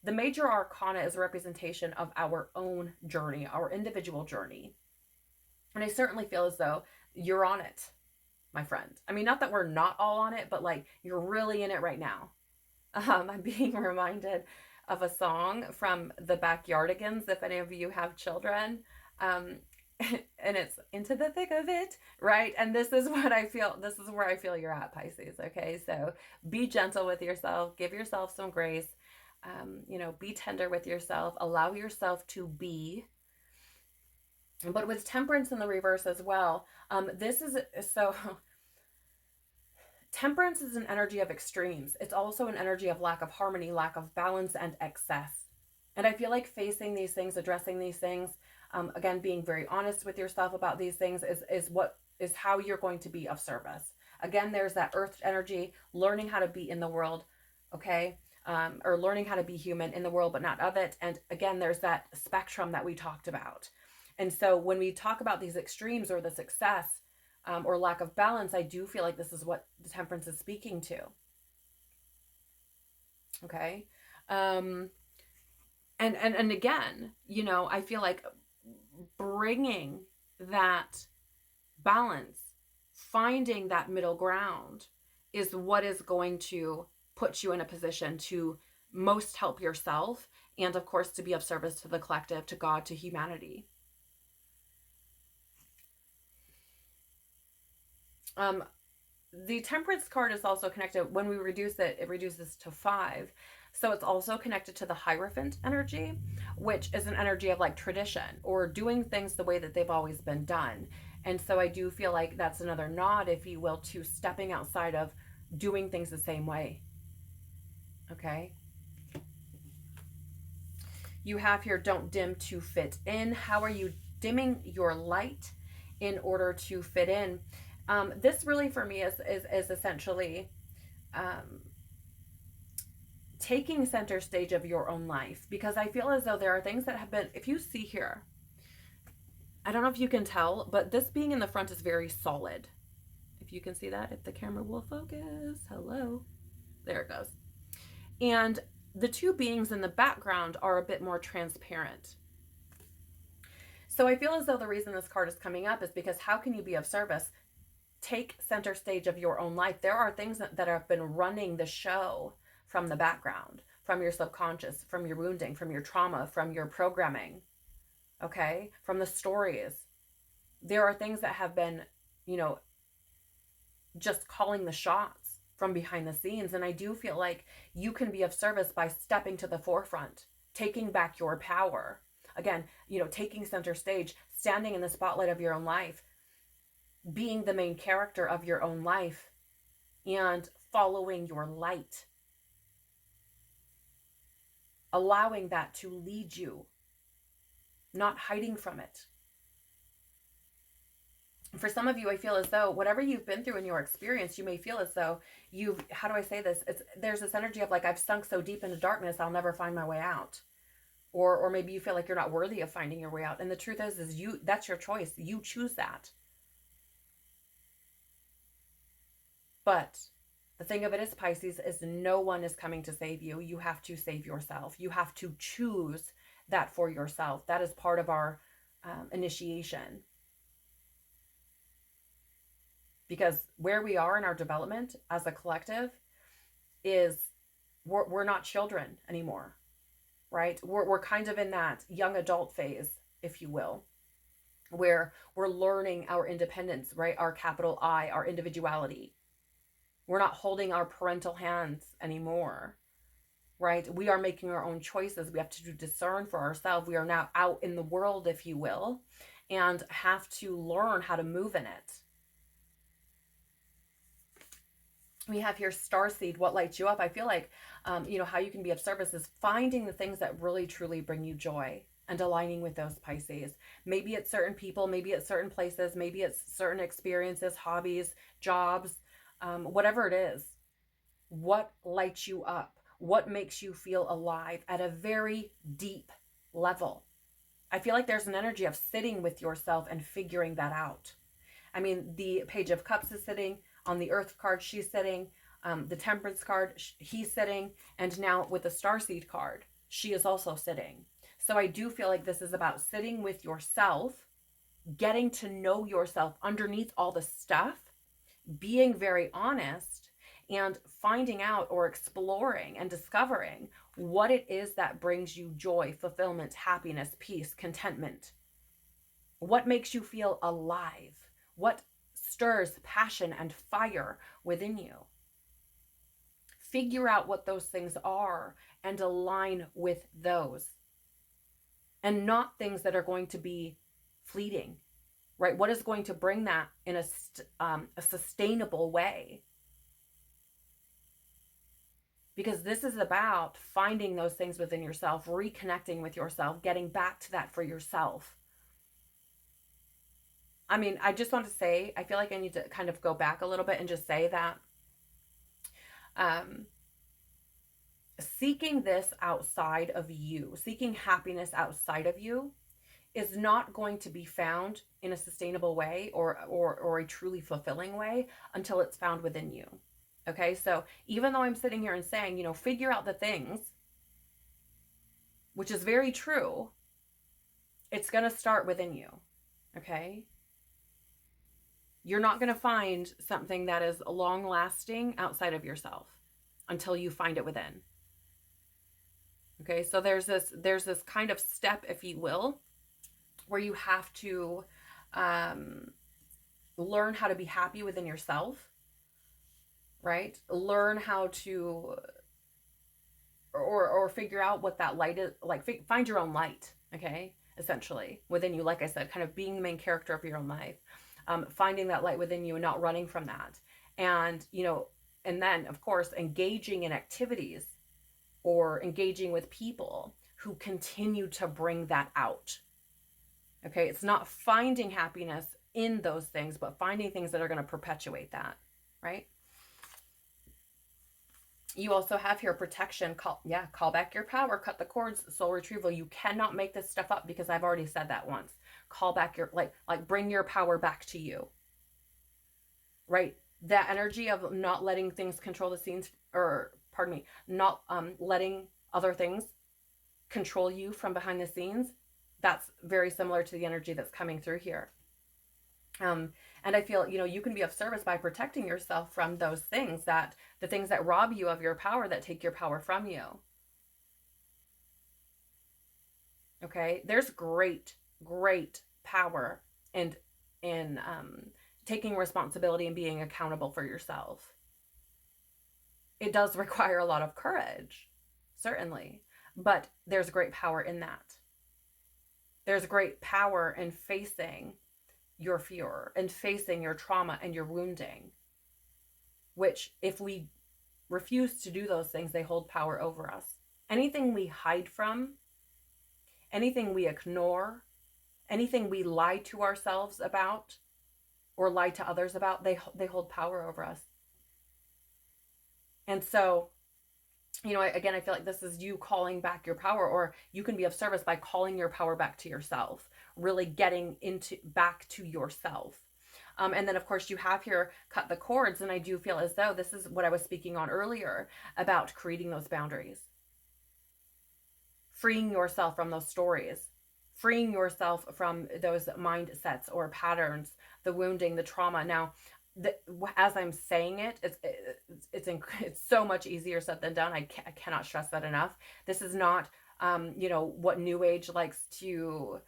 Speaker 1: the major arcana is a representation of our own journey, our individual journey. And I certainly feel as though you're on it, my friend. I mean, not that we're not all on it, but like you're really in it right now. I'm being reminded of a song from the Backyardigans, if any of you have children. And it's into the thick of it, right? And this is what I feel, this is where I feel you're at, Pisces, okay? So be gentle with yourself, give yourself some grace, you know, be tender with yourself, allow yourself to be. But with temperance in the reverse as well, this is, so temperance is an energy of extremes. It's also an energy of lack of harmony, lack of balance, and excess. And I feel like facing these things, addressing these things, again, being very honest with yourself about these things is how you're going to be of service. Again, there's that earth energy, learning how to be in the world, okay? Or learning how to be human in the world, but not of it. And again, there's that spectrum that we talked about. And so when we talk about these extremes or the success or lack of balance, I do feel like this is what the temperance is speaking to. Okay. And again, you know, I feel like bringing that balance, finding that middle ground is what is going to put you in a position to most help yourself and, of course, to be of service to the collective, to God, to humanity. The temperance card is also connected. When we reduce it, it reduces to 5. So it's also connected to the Hierophant energy, which is an energy of like tradition or doing things the way that they've always been done. And so I do feel like that's another nod, if you will, to stepping outside of doing things the same way. Okay. You have here, don't dim to fit in. How are you dimming your light in order to fit in? This really for me is essentially taking center stage of your own life, because I feel as though there are things that have been, if you see here, I don't know if you can tell, but this being in the front is very solid. If you can see that, if the camera will focus, hello, there it goes. And the two beings in the background are a bit more transparent. So I feel as though the reason this card is coming up is because how can you be of service? Take center stage of your own life. There are things that have been running the show from the background, from your subconscious, from your wounding, from your trauma, from your programming, okay, from the stories. There are things that have been, you know, just calling the shots from behind the scenes. And I do feel like you can be of service by stepping to the forefront, taking back your power. Again, you know, taking center stage, standing in the spotlight of your own life, being the main character of your own life, and following your light. Allowing that to lead you, not hiding from it. For some of you, I feel as though whatever you've been through in your experience, you may feel as though you've, how do I say this? There's this energy of like, I've sunk so deep into darkness, I'll never find my way out. Or maybe you feel like you're not worthy of finding your way out. And the truth is you, that's your choice. You choose that. But the thing of it is, Pisces, is no one is coming to save you. You have to save yourself. You have to choose that for yourself. That is part of our initiation. Because where we are in our development as a collective is we're not children anymore, right? We're kind of in that young adult phase, if you will, where we're learning our independence, right? Our capital I, our individuality. We're not holding our parental hands anymore, right? We are making our own choices. We have to discern for ourselves. We are now out in the world, if you will, and have to learn how to move in it. We have here Starseed, what lights you up. I feel like, you know, how you can be of service is finding the things that really, truly bring you joy and aligning with those, Pisces. Maybe it's certain people, maybe it's certain places, maybe it's certain experiences, hobbies, jobs, whatever it is. What lights you up? what makes you feel alive at a very deep level. I feel like there's an energy of sitting with yourself and figuring that out. I mean, the Page of Cups is sitting on the Earth card, she's sitting. The Temperance card, he's sitting. And now with the Starseed card, she is also sitting. So I do feel like this is about sitting with yourself, getting to know yourself underneath all the stuff, being very honest, and finding out or exploring and discovering what it is that brings you joy, fulfillment, happiness, peace, contentment. What makes you feel alive? What stirs passion and fire within you? Figure out what those things are and align with those. And not things that are going to be fleeting, right? What is going to bring that in a sustainable way? Because this is about finding those things within yourself, reconnecting with yourself, getting back to that for yourself. I mean, I just want to say, I feel like I need to kind of go back a little bit and just say that seeking this outside of you, seeking happiness outside of you, is not going to be found in a sustainable way or a truly fulfilling way until it's found within you. Okay, so even though I'm sitting here and saying, you know, figure out the things, which is very true, it's going to start within you. Okay, you're not going to find something that is long lasting outside of yourself until you find it within. Okay, so there's this kind of step, if you will, where you have to learn how to be happy within yourself, right? Learn how to, or figure out what that light is, like find your own light, okay? Essentially within you, like I said, kind of being the main character of your own life, finding that light within you and not running from that. And, you know, and then of course, engaging in activities or engaging with people who continue to bring that out. Okay, it's not finding happiness in those things, but finding things that are going to perpetuate that, right? You also have here protection, call back your power, cut the cords, soul retrieval. You cannot make this stuff up because I've already said that once. Call back your, like bring your power back to you, right? That energy of not letting things control the scenes, or pardon me, not letting other things control you from behind the scenes. That's very similar to the energy that's coming through here. And I feel, you know, you can be of service by protecting yourself from those things, that the things that rob you of your power, that take your power from you. Okay, there's great power in taking responsibility and being accountable for yourself. It does require a lot of courage, certainly, but there's great power in that. There's great power in facing your fear and facing your trauma and your wounding, which if we refuse to do those things, they hold power over us. Anything we hide from, anything we ignore, anything we lie to ourselves about or lie to others about, they hold power over us. And so, you know, again, I feel like this is you calling back your power, or you can be of service by calling your power back to yourself, really getting back to yourself. And then of course you have here cut the cords. And I do feel as though this is what I was speaking on earlier about creating those boundaries, freeing yourself from those stories, freeing yourself from those mindsets or patterns, the wounding, the trauma. Now, as I'm saying it, it's so much easier said than done. I cannot stress that enough. This is not, you know, what New Age likes to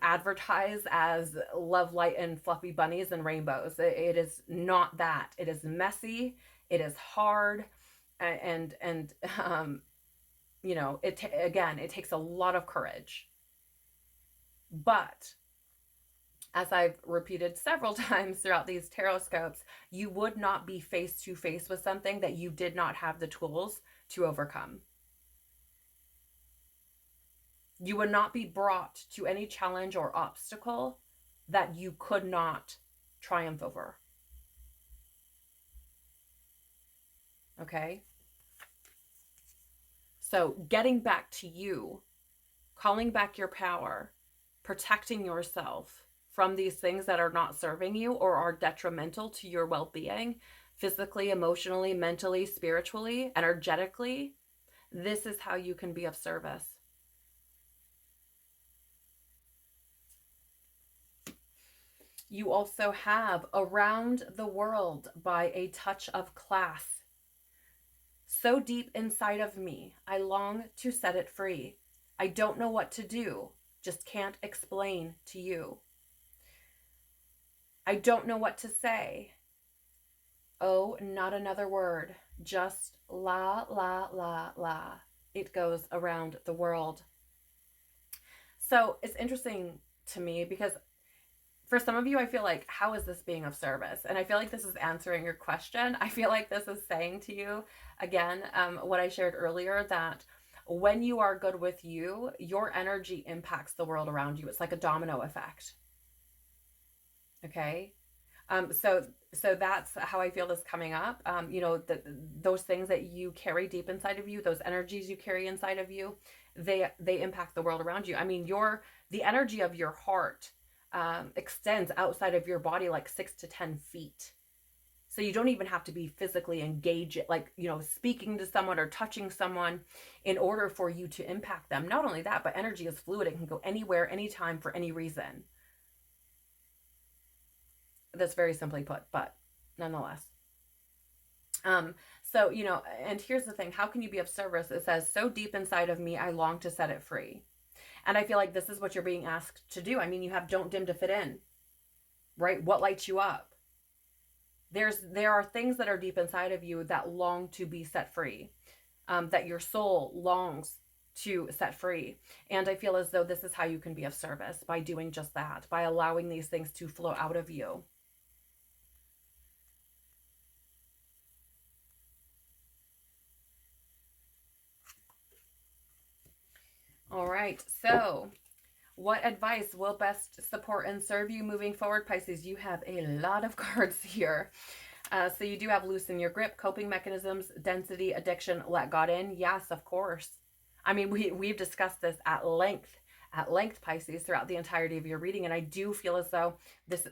Speaker 1: advertise as love, light, and fluffy bunnies and rainbows. It is not that. It is messy. It is hard, and you know, it takes a lot of courage. But as I've repeated several times throughout these Tarotscopes, you would not be face to face with something that you did not have the tools to overcome. You would not be brought to any challenge or obstacle that you could not triumph over. Okay? So getting back to you, calling back your power, protecting yourself from these things that are not serving you or are detrimental to your well-being, physically, emotionally, mentally, spiritually, energetically, this is how you can be of service. You also have around the world by a touch of class. So deep inside of me, I long to set it free. I don't know what to do, just can't explain to you. I don't know what to say. Oh, not another word, just la, la, la, la. It goes around the world. So it's interesting to me because for some of you, I feel like, how is this being of service? And I feel like this is answering your question. I feel like this is saying to you, again, what I shared earlier, that when you are good with you, your energy impacts the world around you. It's like a domino effect. Okay? So that's how I feel this coming up. Those things that you carry deep inside of you, those energies you carry inside of you, they impact the world around you. I mean, the energy of your heart extends outside of your body like 6 to 10 feet. So you don't even have to be physically engaged, like, speaking to someone or touching someone in order for you to impact them. Not only that, but energy is fluid. It can go anywhere, anytime, for any reason. That's very simply put, but nonetheless. So, and here's the thing, how can you be of service? It says, so deep inside of me, I long to set it free. And I feel like this is what you're being asked to do. I mean, you have don't dim to fit in, right? What lights you up? There are things that are deep inside of you that long to be set free, that your soul longs to set free. And I feel as though this is how you can be of service, by doing just that, by allowing these things to flow out of you. All right, so what advice will best support and serve you moving forward, Pisces? You have a lot of cards here. So you do have loosen your grip, coping mechanisms, density, addiction, let God in. Yes, of course. I mean, we've discussed this at length, Pisces, throughout the entirety of your reading. And I do feel as though this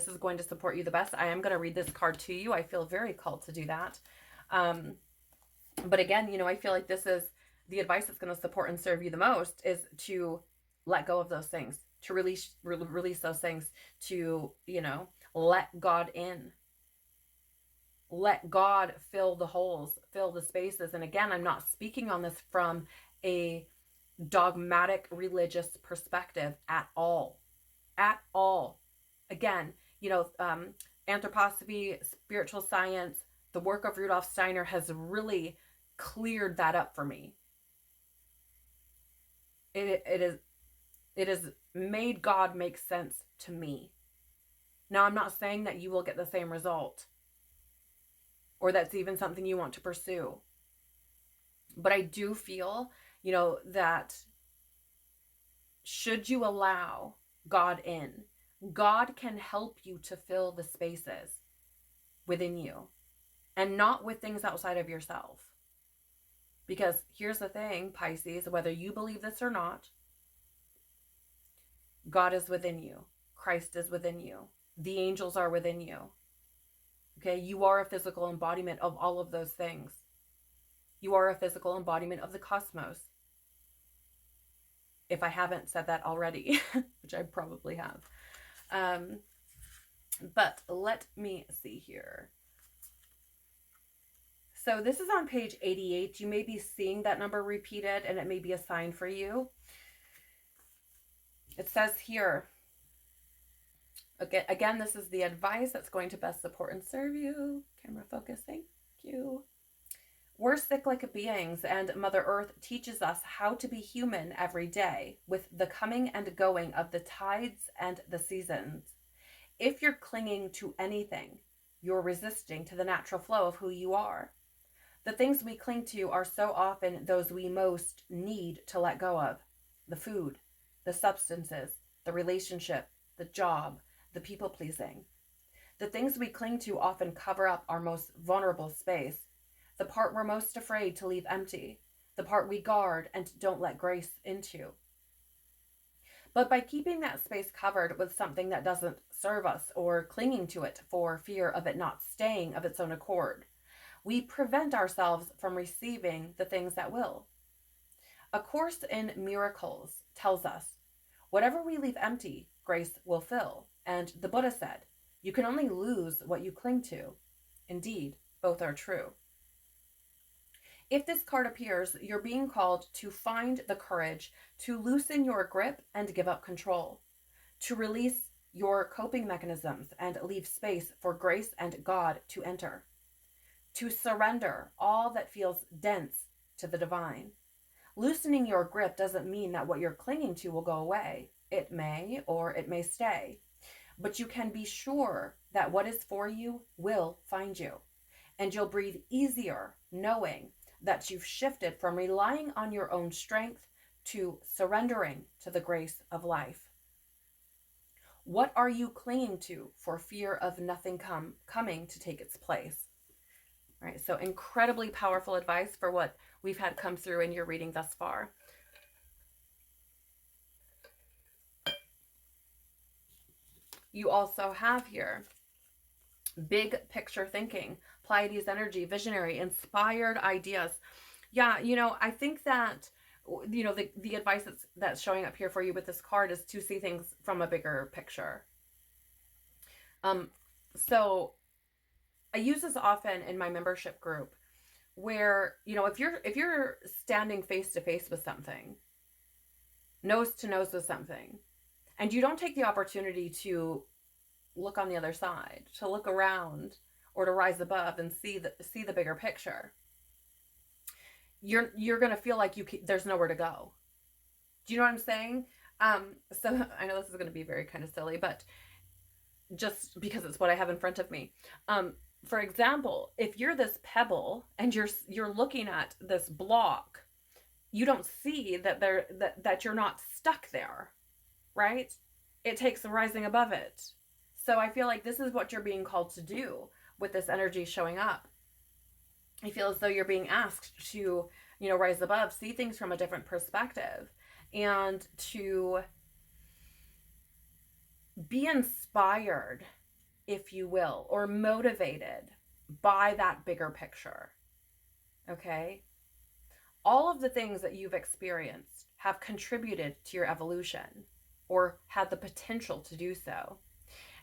Speaker 1: is going to support you the best. I am going to read this card to you. I feel very called to do that. But again, I feel like this is the advice that's going to support and serve you the most, is to let go of those things, to release those things, to, let God in. Let God fill the holes, fill the spaces. And again, I'm not speaking on this from a dogmatic religious perspective at all. At all. Again, anthroposophy, spiritual science, the work of Rudolf Steiner has really cleared that up for me. It has made God make sense to me. Now, I'm not saying that you will get the same result, or that's even something you want to pursue. But I do feel, that should you allow God in, God can help you to fill the spaces within you, and not with things outside of yourself. Because here's the thing, Pisces, whether you believe this or not, God is within you. Christ is within you. The angels are within you. Okay, you are a physical embodiment of all of those things. You are a physical embodiment of the cosmos. If I haven't said that already, which I probably have. But let me see here. So this is on page 88. You may be seeing that number repeated, and it may be a sign for you. It says here, again, this is the advice that's going to best support and serve you. Camera focus, thank you. We're cyclic beings, and Mother Earth teaches us how to be human every day with the coming and going of the tides and the seasons. If you're clinging to anything, you're resisting to the natural flow of who you are. The things we cling to are so often those we most need to let go of. The food, the substances, the relationship, the job, the people-pleasing. The things we cling to often cover up our most vulnerable space, the part we're most afraid to leave empty, the part we guard and don't let grace into. But by keeping that space covered with something that doesn't serve us or clinging to it for fear of it not staying of its own accord, we prevent ourselves from receiving the things that will. A Course in Miracles tells us, whatever we leave empty, grace will fill. And the Buddha said, you can only lose what you cling to. Indeed, both are true. If this card appears, you're being called to find the courage to loosen your grip and give up control, to release your coping mechanisms and leave space for grace and God to enter, to surrender all that feels dense to the divine. Loosening your grip doesn't mean that what you're clinging to will go away. It may, or it may stay. But you can be sure that what is for you will find you. And you'll breathe easier knowing that you've shifted from relying on your own strength to surrendering to the grace of life. What are you clinging to for fear of nothing coming to take its place? All right, so incredibly powerful advice for what we've had come through in your reading thus far. You also have here big picture thinking, Pleiades energy, visionary, inspired ideas. Yeah, I think that, the advice that's showing up here for you with this card is to see things from a bigger picture. So I use this often in my membership group where, if you're standing face to face with something, nose to nose with something, and you don't take the opportunity to look on the other side, to look around, or to rise above and see the bigger picture, you're going to feel like there's nowhere to go. Do you know what I'm saying? So I know this is going to be very kind of silly, but just because it's what I have in front of me. For example, if you're this pebble and you're looking at this block, you don't see that you're not stuck there, right? It takes rising above it. So I feel like this is what you're being called to do with this energy showing up. I feel as though you're being asked to, rise above, see things from a different perspective, and to be inspired, if you will, or motivated by that bigger picture. Okay? All of the things that you've experienced have contributed to your evolution or had the potential to do so.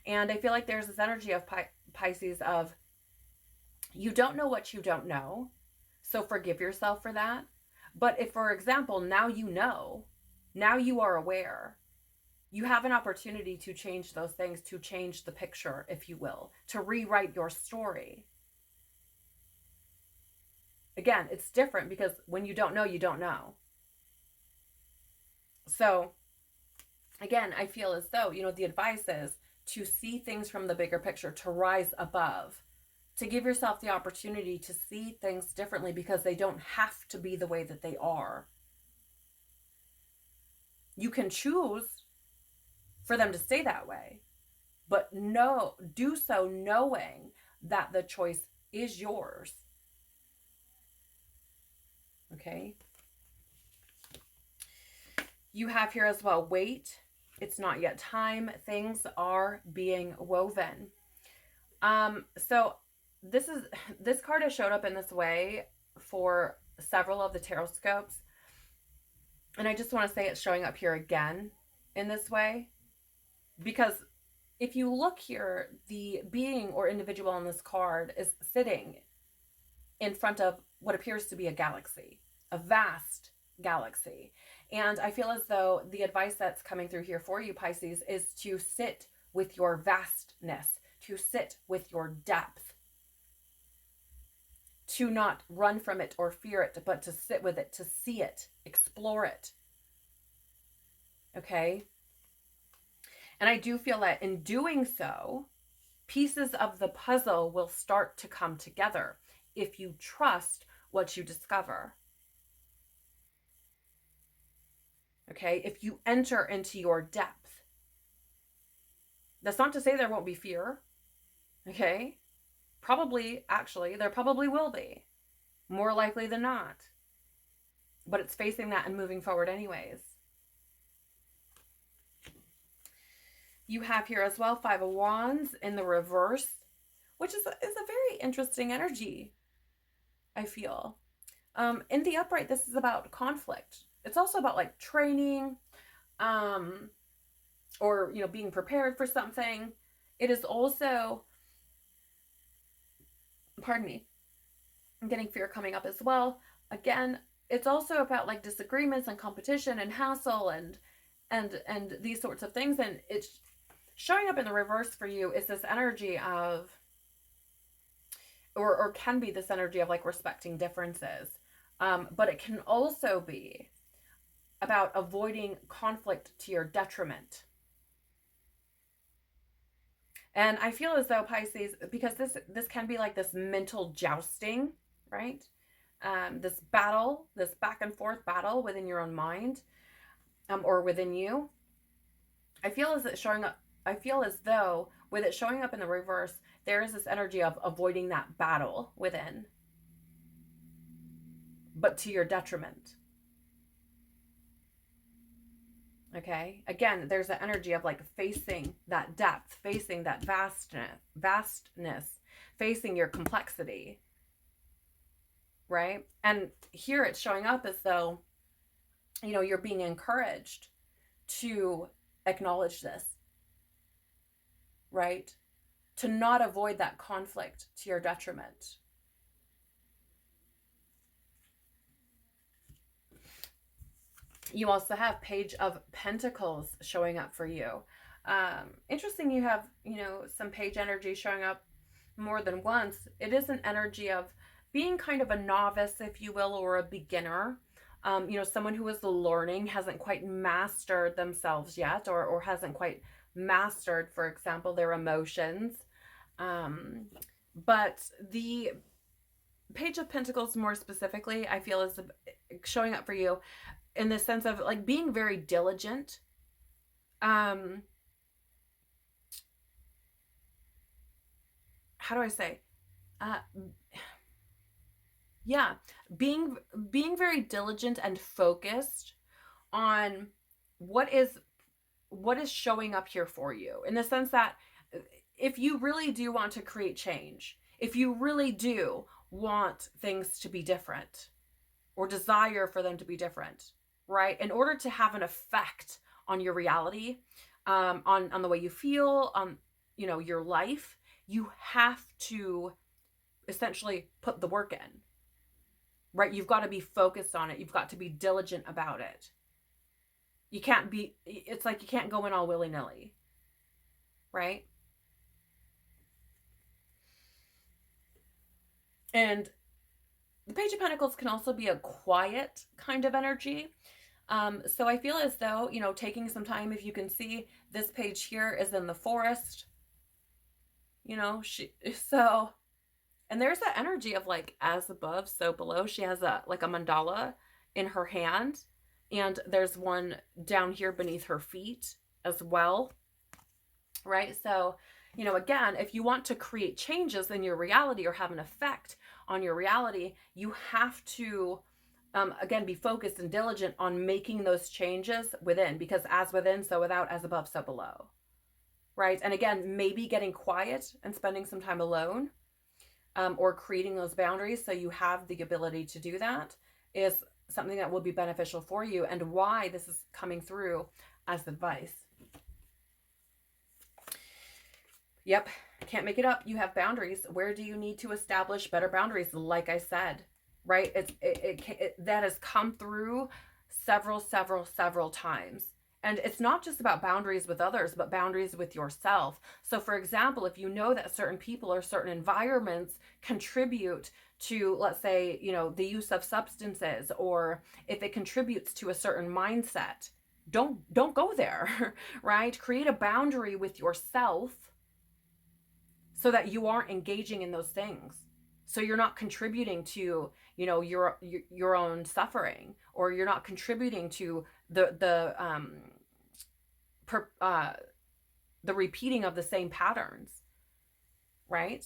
Speaker 1: And I feel like there's this energy of Pisces of, you don't know what you don't know, so forgive yourself for that. But if, for example, now you are aware, you have an opportunity to change those things, to change the picture, if you will, to rewrite your story. Again, it's different because when you don't know, you don't know. So, again, I feel as though, the advice is to see things from the bigger picture, to rise above, to give yourself the opportunity to see things differently because they don't have to be the way that they are. You can choose for them to stay that way, but do so knowing that the choice is yours. Okay? You have here as well, wait. It's not yet time. Things are being woven. So this card has showed up in this way for several of the Tarotscopes. And I just want to say it's showing up here again in this way. Because if you look here, the being or individual on this card is sitting in front of what appears to be a galaxy, a vast galaxy. And I feel as though the advice that's coming through here for you, Pisces, is to sit with your vastness, to sit with your depth, to not run from it or fear it, but to sit with it, to see it, explore it. Okay? And I do feel that in doing so, pieces of the puzzle will start to come together if you trust what you discover. Okay, if you enter into your depth. That's not to say there won't be fear. Okay, there probably will be, more likely than not. but it's facing that and moving forward anyways. You have here as well 5 of Wands in the reverse, which is a very interesting energy, I feel. In the upright, this is about conflict. It's also about like training, or, you know, being prepared for something. It is also, pardon me, I'm getting fear coming up as well. Again, it's also about like disagreements and competition and hassle and these sorts of things. And it's showing up in the reverse for you is this energy of, or can be this energy of like respecting differences. But it can also be about avoiding conflict to your detriment. And I feel as though Pisces, because this can be like this mental jousting, right? This battle, this back and forth battle within your own mind, or within you. I feel as though with it showing up in the reverse, there is this energy of avoiding that battle within, but to your detriment. Okay. Again, there's an energy of like facing that depth, facing that vastness, facing your complexity. Right. And here it's showing up as though, you know, you're being encouraged to acknowledge this. Right. To not avoid that conflict to your detriment. You also have Page of Pentacles showing up for you. Interesting, you have, you know, some page energy showing up more than once. It is an energy of being kind of a novice, if you will, or a beginner. You know, someone who is learning, hasn't quite mastered themselves yet, or hasn't quite mastered, for example, their emotions. But the Page of Pentacles more specifically, I feel is showing up for you in the sense of like being very diligent. How do I say? Yeah, being very diligent and focused on what is showing up here for you, in the sense that if you really do want to create change, if you really do want things to be different or desire for them to be different, right? In order to have an effect on your reality, on the way you feel, on, you know, your life, you have to essentially put the work in, right? You've got to be focused on it. You've got to be diligent about it. You can't be, it's like you can't go in all willy-nilly, right? And the Page of Pentacles can also be a quiet kind of energy. So I feel as though, you know, taking some time, if you can see, this page here is in the forest, you know, and there's that energy of like, as above, so below. She has like a mandala in her hand, and there's one down here beneath her feet as well, right? So, you know, again, if you want to create changes in your reality or have an effect on your reality, you have to, again, be focused and diligent on making those changes within, because as within, so without, as above, so below, right? And again, maybe getting quiet and spending some time alone, or creating those boundaries so you have the ability to do that, is something that will be beneficial for you, and why this is coming through as advice. Yep, can't make it up. You have boundaries. Where do you need to establish better boundaries? Like I said, right? That has come through several times. And it's not just about boundaries with others, but boundaries with yourself. So for example, if you know that certain people or certain environments contribute to, let's say, you know, the use of substances, or if it contributes to a certain mindset, don't go there, right? Create a boundary with yourself so that you aren't engaging in those things. So you're not contributing to, you know, your own suffering, or you're not contributing to the repeating of the same patterns, right?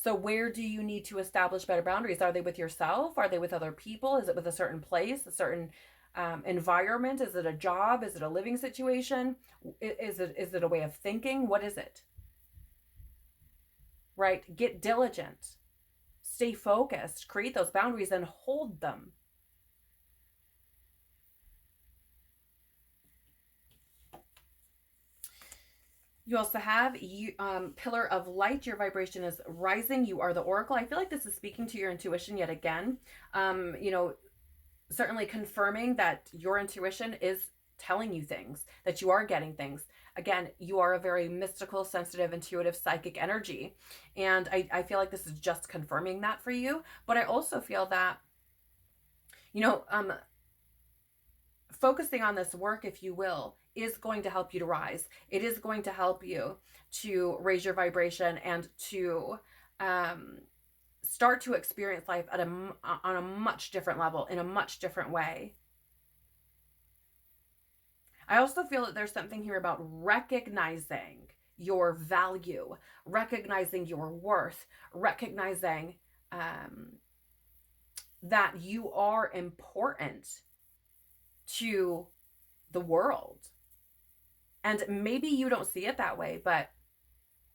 Speaker 1: So where do you need to establish better boundaries? Are they with yourself? Are they with other people? Is it with a certain place, a certain environment? Is it a job? Is it a living situation? Is it a way of thinking? What is it? Right? Get diligent. Stay focused. Create those boundaries and hold them. You also have pillar of light. Your vibration is rising. You are the oracle. I feel like this is speaking to your intuition yet again. You know, certainly confirming that your intuition is telling you things, that you are getting things. Again, you are a very mystical, sensitive, intuitive, psychic energy. And I feel like this is just confirming that for you. But I also feel that, you know, focusing on this work, if you will, is going to help you to rise. It is going to help you to raise your vibration and to start to experience life on a much different level, in a much different way. I also feel that there's something here about recognizing your value, recognizing your worth, recognizing that you are important to the world. And maybe you don't see it that way, but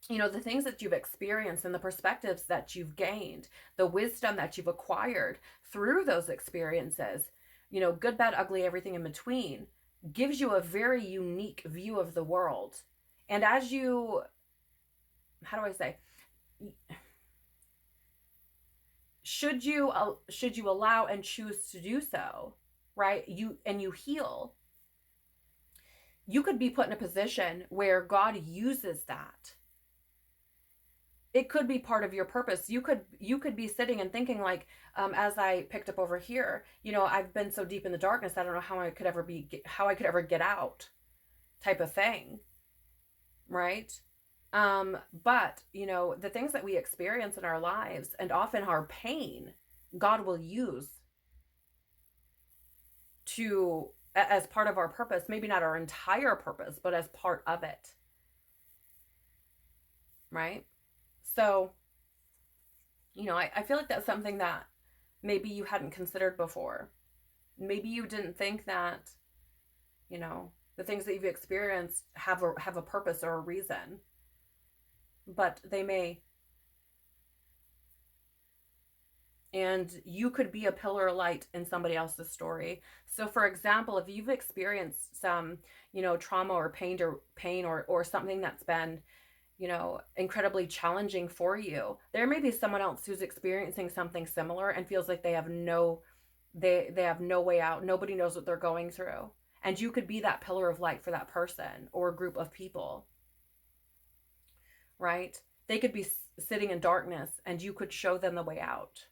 Speaker 1: you know, the things that you've experienced and the perspectives that you've gained, the wisdom that you've acquired through those experiences, you know, good, bad, ugly, everything in between, gives you a very unique view of the world. And as you, how do I say, should you allow and choose to do so, right? You heal, you could be put in a position where God uses that. It could be part of your purpose. You could be sitting and thinking like, as I picked up over here, you know, I've been so deep in the darkness, I don't know how I could ever get out, type of thing, right? But you know, the things that we experience in our lives, and often our pain, God will use to as part of our purpose. Maybe not our entire purpose, but as part of it, right? So, you know, I feel like that's something that maybe you hadn't considered before. Maybe you didn't think that, you know, the things that you've experienced have a purpose or a reason, but they may. And you could be a pillar of light in somebody else's story. So for example, if you've experienced some, you know, trauma or pain or something that's been, you know, incredibly challenging for you, there may be someone else who's experiencing something similar and feels like they have no way out. Nobody knows what they're going through. And you could be that pillar of light for that person or a group of people, right? They could be sitting in darkness and you could show them the way out,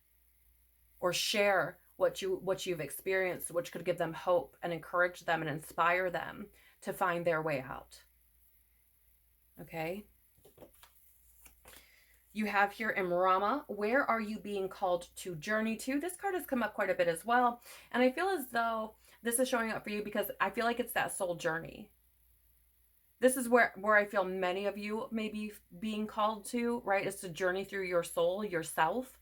Speaker 1: or share what you've experienced, which could give them hope and encourage them and inspire them to find their way out. Okay? You have here Imrama, where are you being called to journey to? This card has come up quite a bit as well. And I feel as though this is showing up for you because I feel like it's that soul journey. This is where I feel many of you may be being called to, right? It's to journey through your soul, yourself.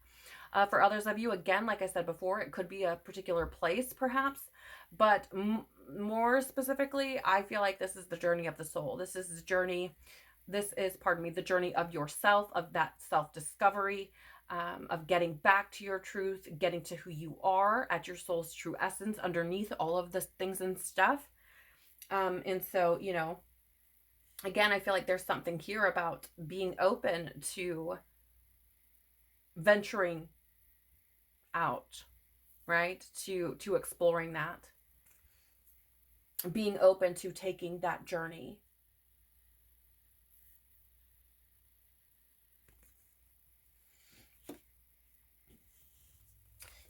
Speaker 1: For others of you, again, like I said before, it could be a particular place perhaps, but more specifically, I feel like this is the journey of the soul. This is the journey, the journey of yourself, of that self-discovery, of getting back to your truth, getting to who you are at your soul's true essence underneath all of the things and stuff. And so, you know, again, I feel like there's something here about being open to venturing out, right? To exploring that, being open to taking that journey.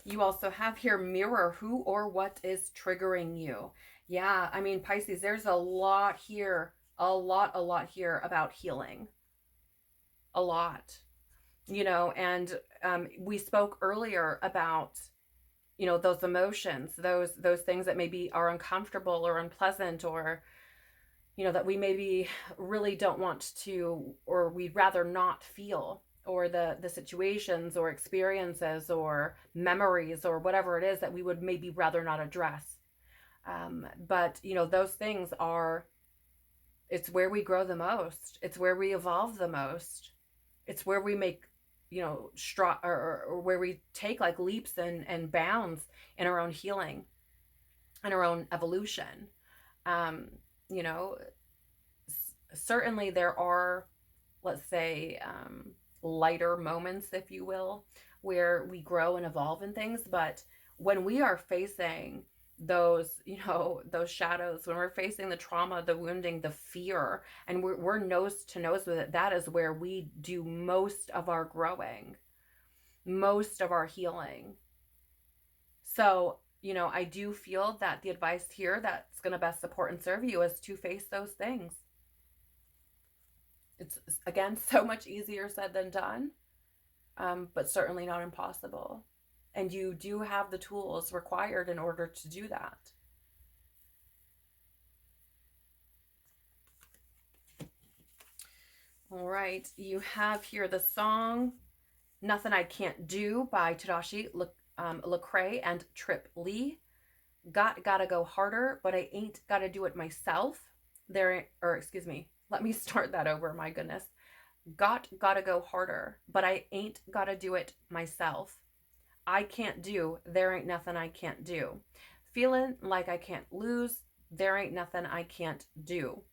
Speaker 1: You also have here mirror, who or what is triggering you. Yeah, I mean, Pisces, there's a lot here, a lot here about healing. A lot, you know, and we spoke earlier about, you know, those emotions, those things that maybe are uncomfortable or unpleasant, or, you know, that we maybe really don't want to, or we'd rather not feel. or the situations or experiences or memories or whatever it is that we would maybe rather not address. But those things are, it's where we grow the most. It's where we evolve the most. It's where we make, or where we take like leaps and bounds in our own healing and our own evolution. Um, you know, Certainly there are, let's say, lighter moments, if you will, where we grow and evolve in things. But when we are facing those shadows, when we're facing the trauma, the wounding, the fear, and we're nose to nose with it, that is where we do most of our growing, most of our healing. So, I do feel that the advice here that's going to best support and serve you is to face those things. It's, again, so much easier said than done, but certainly not impossible. And you do have the tools required in order to do that. All right, you have here the song Nothing I Can't Do by Tadashi Lecrae and Trip Lee. Gotta go harder, but I ain't gotta do it myself. Excuse me, let me start that over, my goodness. Gotta go harder, but I ain't gotta do it myself. I can't do, there ain't nothing I can't do. Feeling like I can't lose, there ain't nothing I can't do.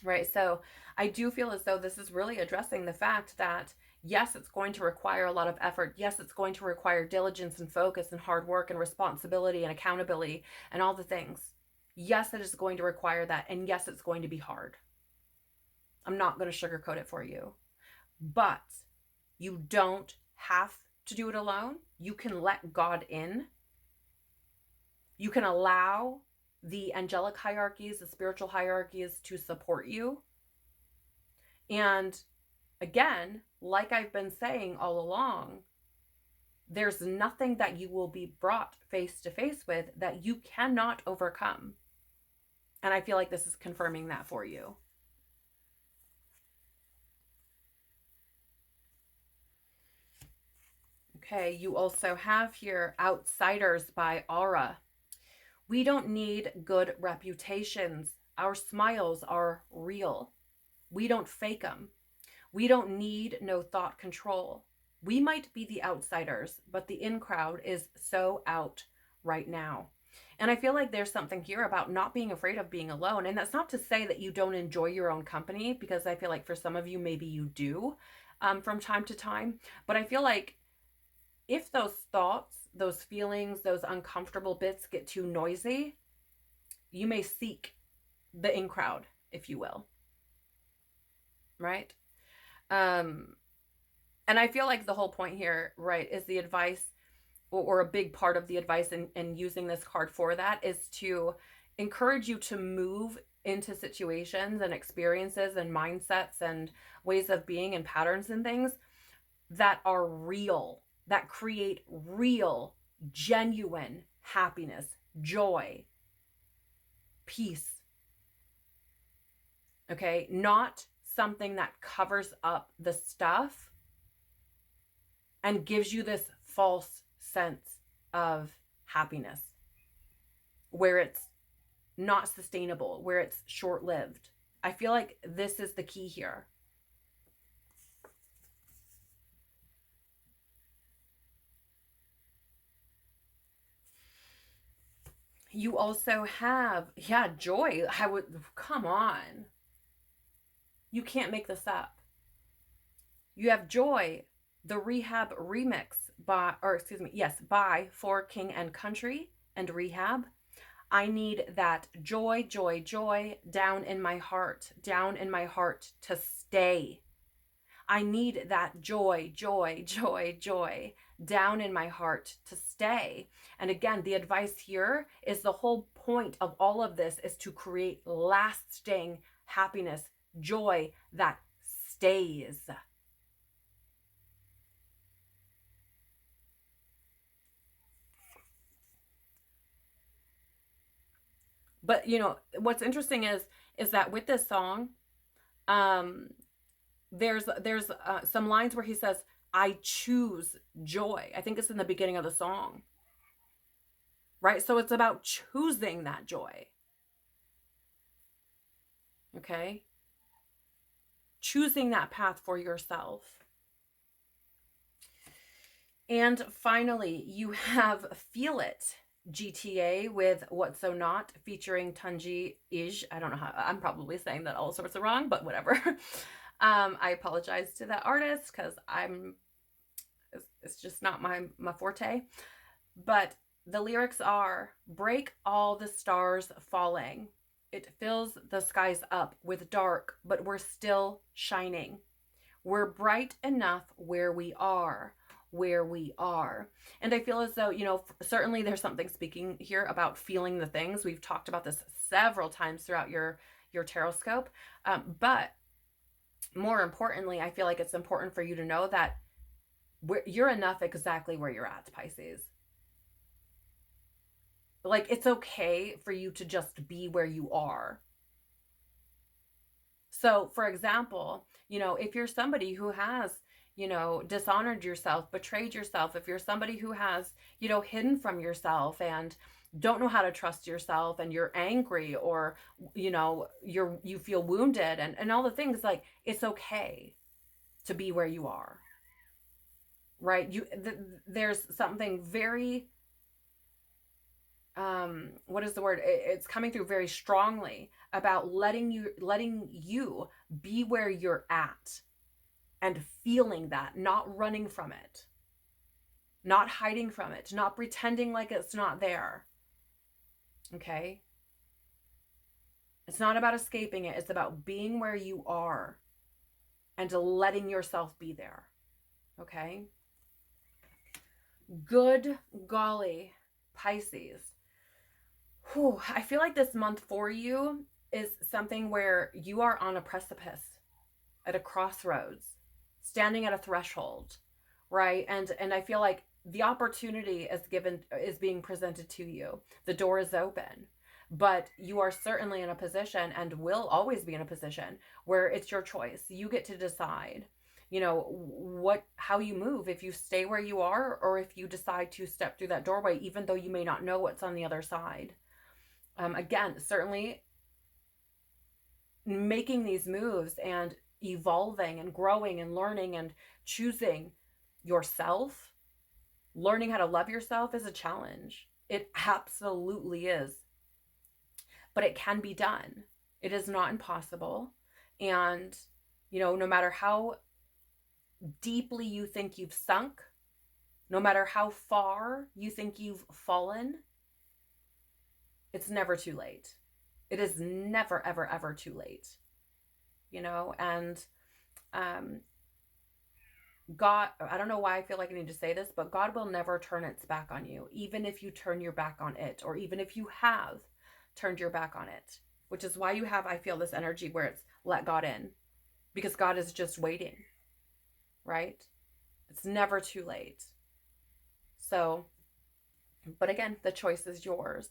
Speaker 1: Right? So I do feel as though this is really addressing the fact that, yes, it's going to require a lot of effort. Yes, it's going to require diligence and focus and hard work and responsibility and accountability and all the things. Yes, it is going to require that. And yes, it's going to be hard. I'm not going to sugarcoat it for you. But you don't have to do it alone. You can let God in. You can allow the angelic hierarchies, the spiritual hierarchies to support you. And again, like I've been saying all along, there's nothing that you will be brought face to face with that you cannot overcome. And I feel like this is confirming that for you. Okay, you also have here Outsiders by Aura. We don't need good reputations. Our smiles are real. We don't fake them. We don't need no thought control. We might be the outsiders, but the in crowd is so out right now. And I feel like there's something here about not being afraid of being alone. And that's not to say that you don't enjoy your own company, because I feel like for some of you, maybe you do from time to time. But I feel like if those thoughts, those feelings, those uncomfortable bits get too noisy, you may seek the in crowd, if you will. Right? And I feel like the whole point here, right, is the advice, or a big part of the advice in using this card for that, is to encourage you to move into situations and experiences and mindsets and ways of being and patterns and things that are real, that create real, genuine happiness, joy, peace. Okay, not something that covers up the stuff and gives you this false sense of happiness, where it's not sustainable, where it's short-lived. I feel like this is the key here. You also have, joy. Come on. You can't make this up. You have Joy, the Rehab remix by For King and Country and Rehab. I need that joy, joy, joy down in my heart to stay. I need that joy, joy, joy, joy down in my heart to stay. And again, the advice here is the whole point of all of this is to create lasting happiness, joy that stays. But what's interesting is that with this song, there's some lines where he says, I choose joy. I think it's in the beginning of the song, right? So it's about choosing that joy. Okay? Choosing that path for yourself. And finally, you have Feel It, GTA with What So Not, featuring Tunji Ij. I don't know how, I'm probably saying that all sorts of wrong, but whatever. I apologize to that artist because it's just not my forte. But the lyrics are, break all the stars falling. It fills the skies up with dark, but we're still shining. We're bright enough where we are, where we are. And I feel as though, you know, certainly there's something speaking here about feeling the things. We've talked about this several times throughout your Tarotscope. But more importantly, I feel like it's important for you to know that you're enough exactly where you're at, Pisces. Like, it's okay for you to just be where you are. So, for example, you know, if you're somebody who has, you know, dishonored yourself, betrayed yourself, if you're somebody who has, you know, hidden from yourself and don't know how to trust yourself, and you're angry, or, you know, you feel wounded, and all the things, like, it's okay to be where you are. Right? There's something very what is the word, it's coming through very strongly about letting you be where you're at and feeling that, not running from it, not hiding from it, not pretending like it's not there. Okay? It's not about escaping it, it's about being where you are and letting yourself be there. Okay? Good golly, Pisces. Whew, I feel like this month for you is something where you are on a precipice, at a crossroads, standing at a threshold, right? And I feel like the opportunity is being presented to you. The door is open, but you are certainly in a position, and will always be in a position, where it's your choice. You get to decide, you know, how you move, if you stay where you are, or if you decide to step through that doorway, even though you may not know what's on the other side. Again, certainly making these moves and evolving and growing and learning and choosing yourself, learning how to love yourself, is a challenge. It absolutely is. But it can be done. It is not impossible. And, you know, no matter how deeply you think you've sunk, no matter how far you think you've fallen, it's never too late. It is never, ever, ever too late. You know, and God, I don't know why I feel like I need to say this, but God will never turn its back on you, even if you turn your back on it, or even if you have turned your back on it, which is why you have, I feel, this energy where it's let God in, because God is just waiting, right? It's never too late. So, but again, the choice is yours.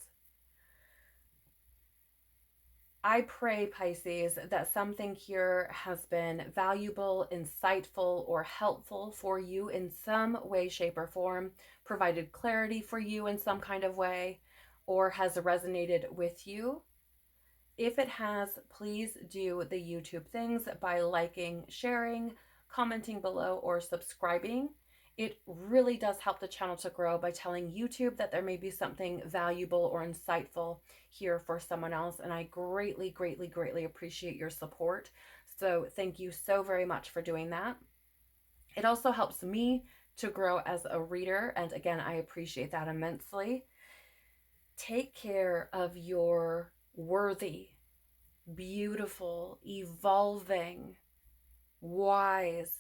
Speaker 1: I pray, Pisces, that something here has been valuable, insightful, or helpful for you in some way, shape, or form, provided clarity for you in some kind of way, or has resonated with you. If it has, please do the YouTube things by liking, sharing, commenting below, or subscribing. It really does help the channel to grow by telling YouTube that there may be something valuable or insightful here for someone else. And I greatly, greatly, greatly appreciate your support. So thank you so very much for doing that. It also helps me to grow as a reader. And again, I appreciate that immensely. Take care of your worthy, beautiful, evolving, wise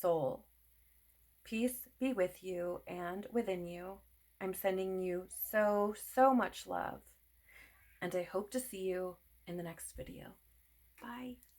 Speaker 1: soul. Peace be with you and within you. I'm sending you so, so much love, and I hope to see you in the next video. Bye.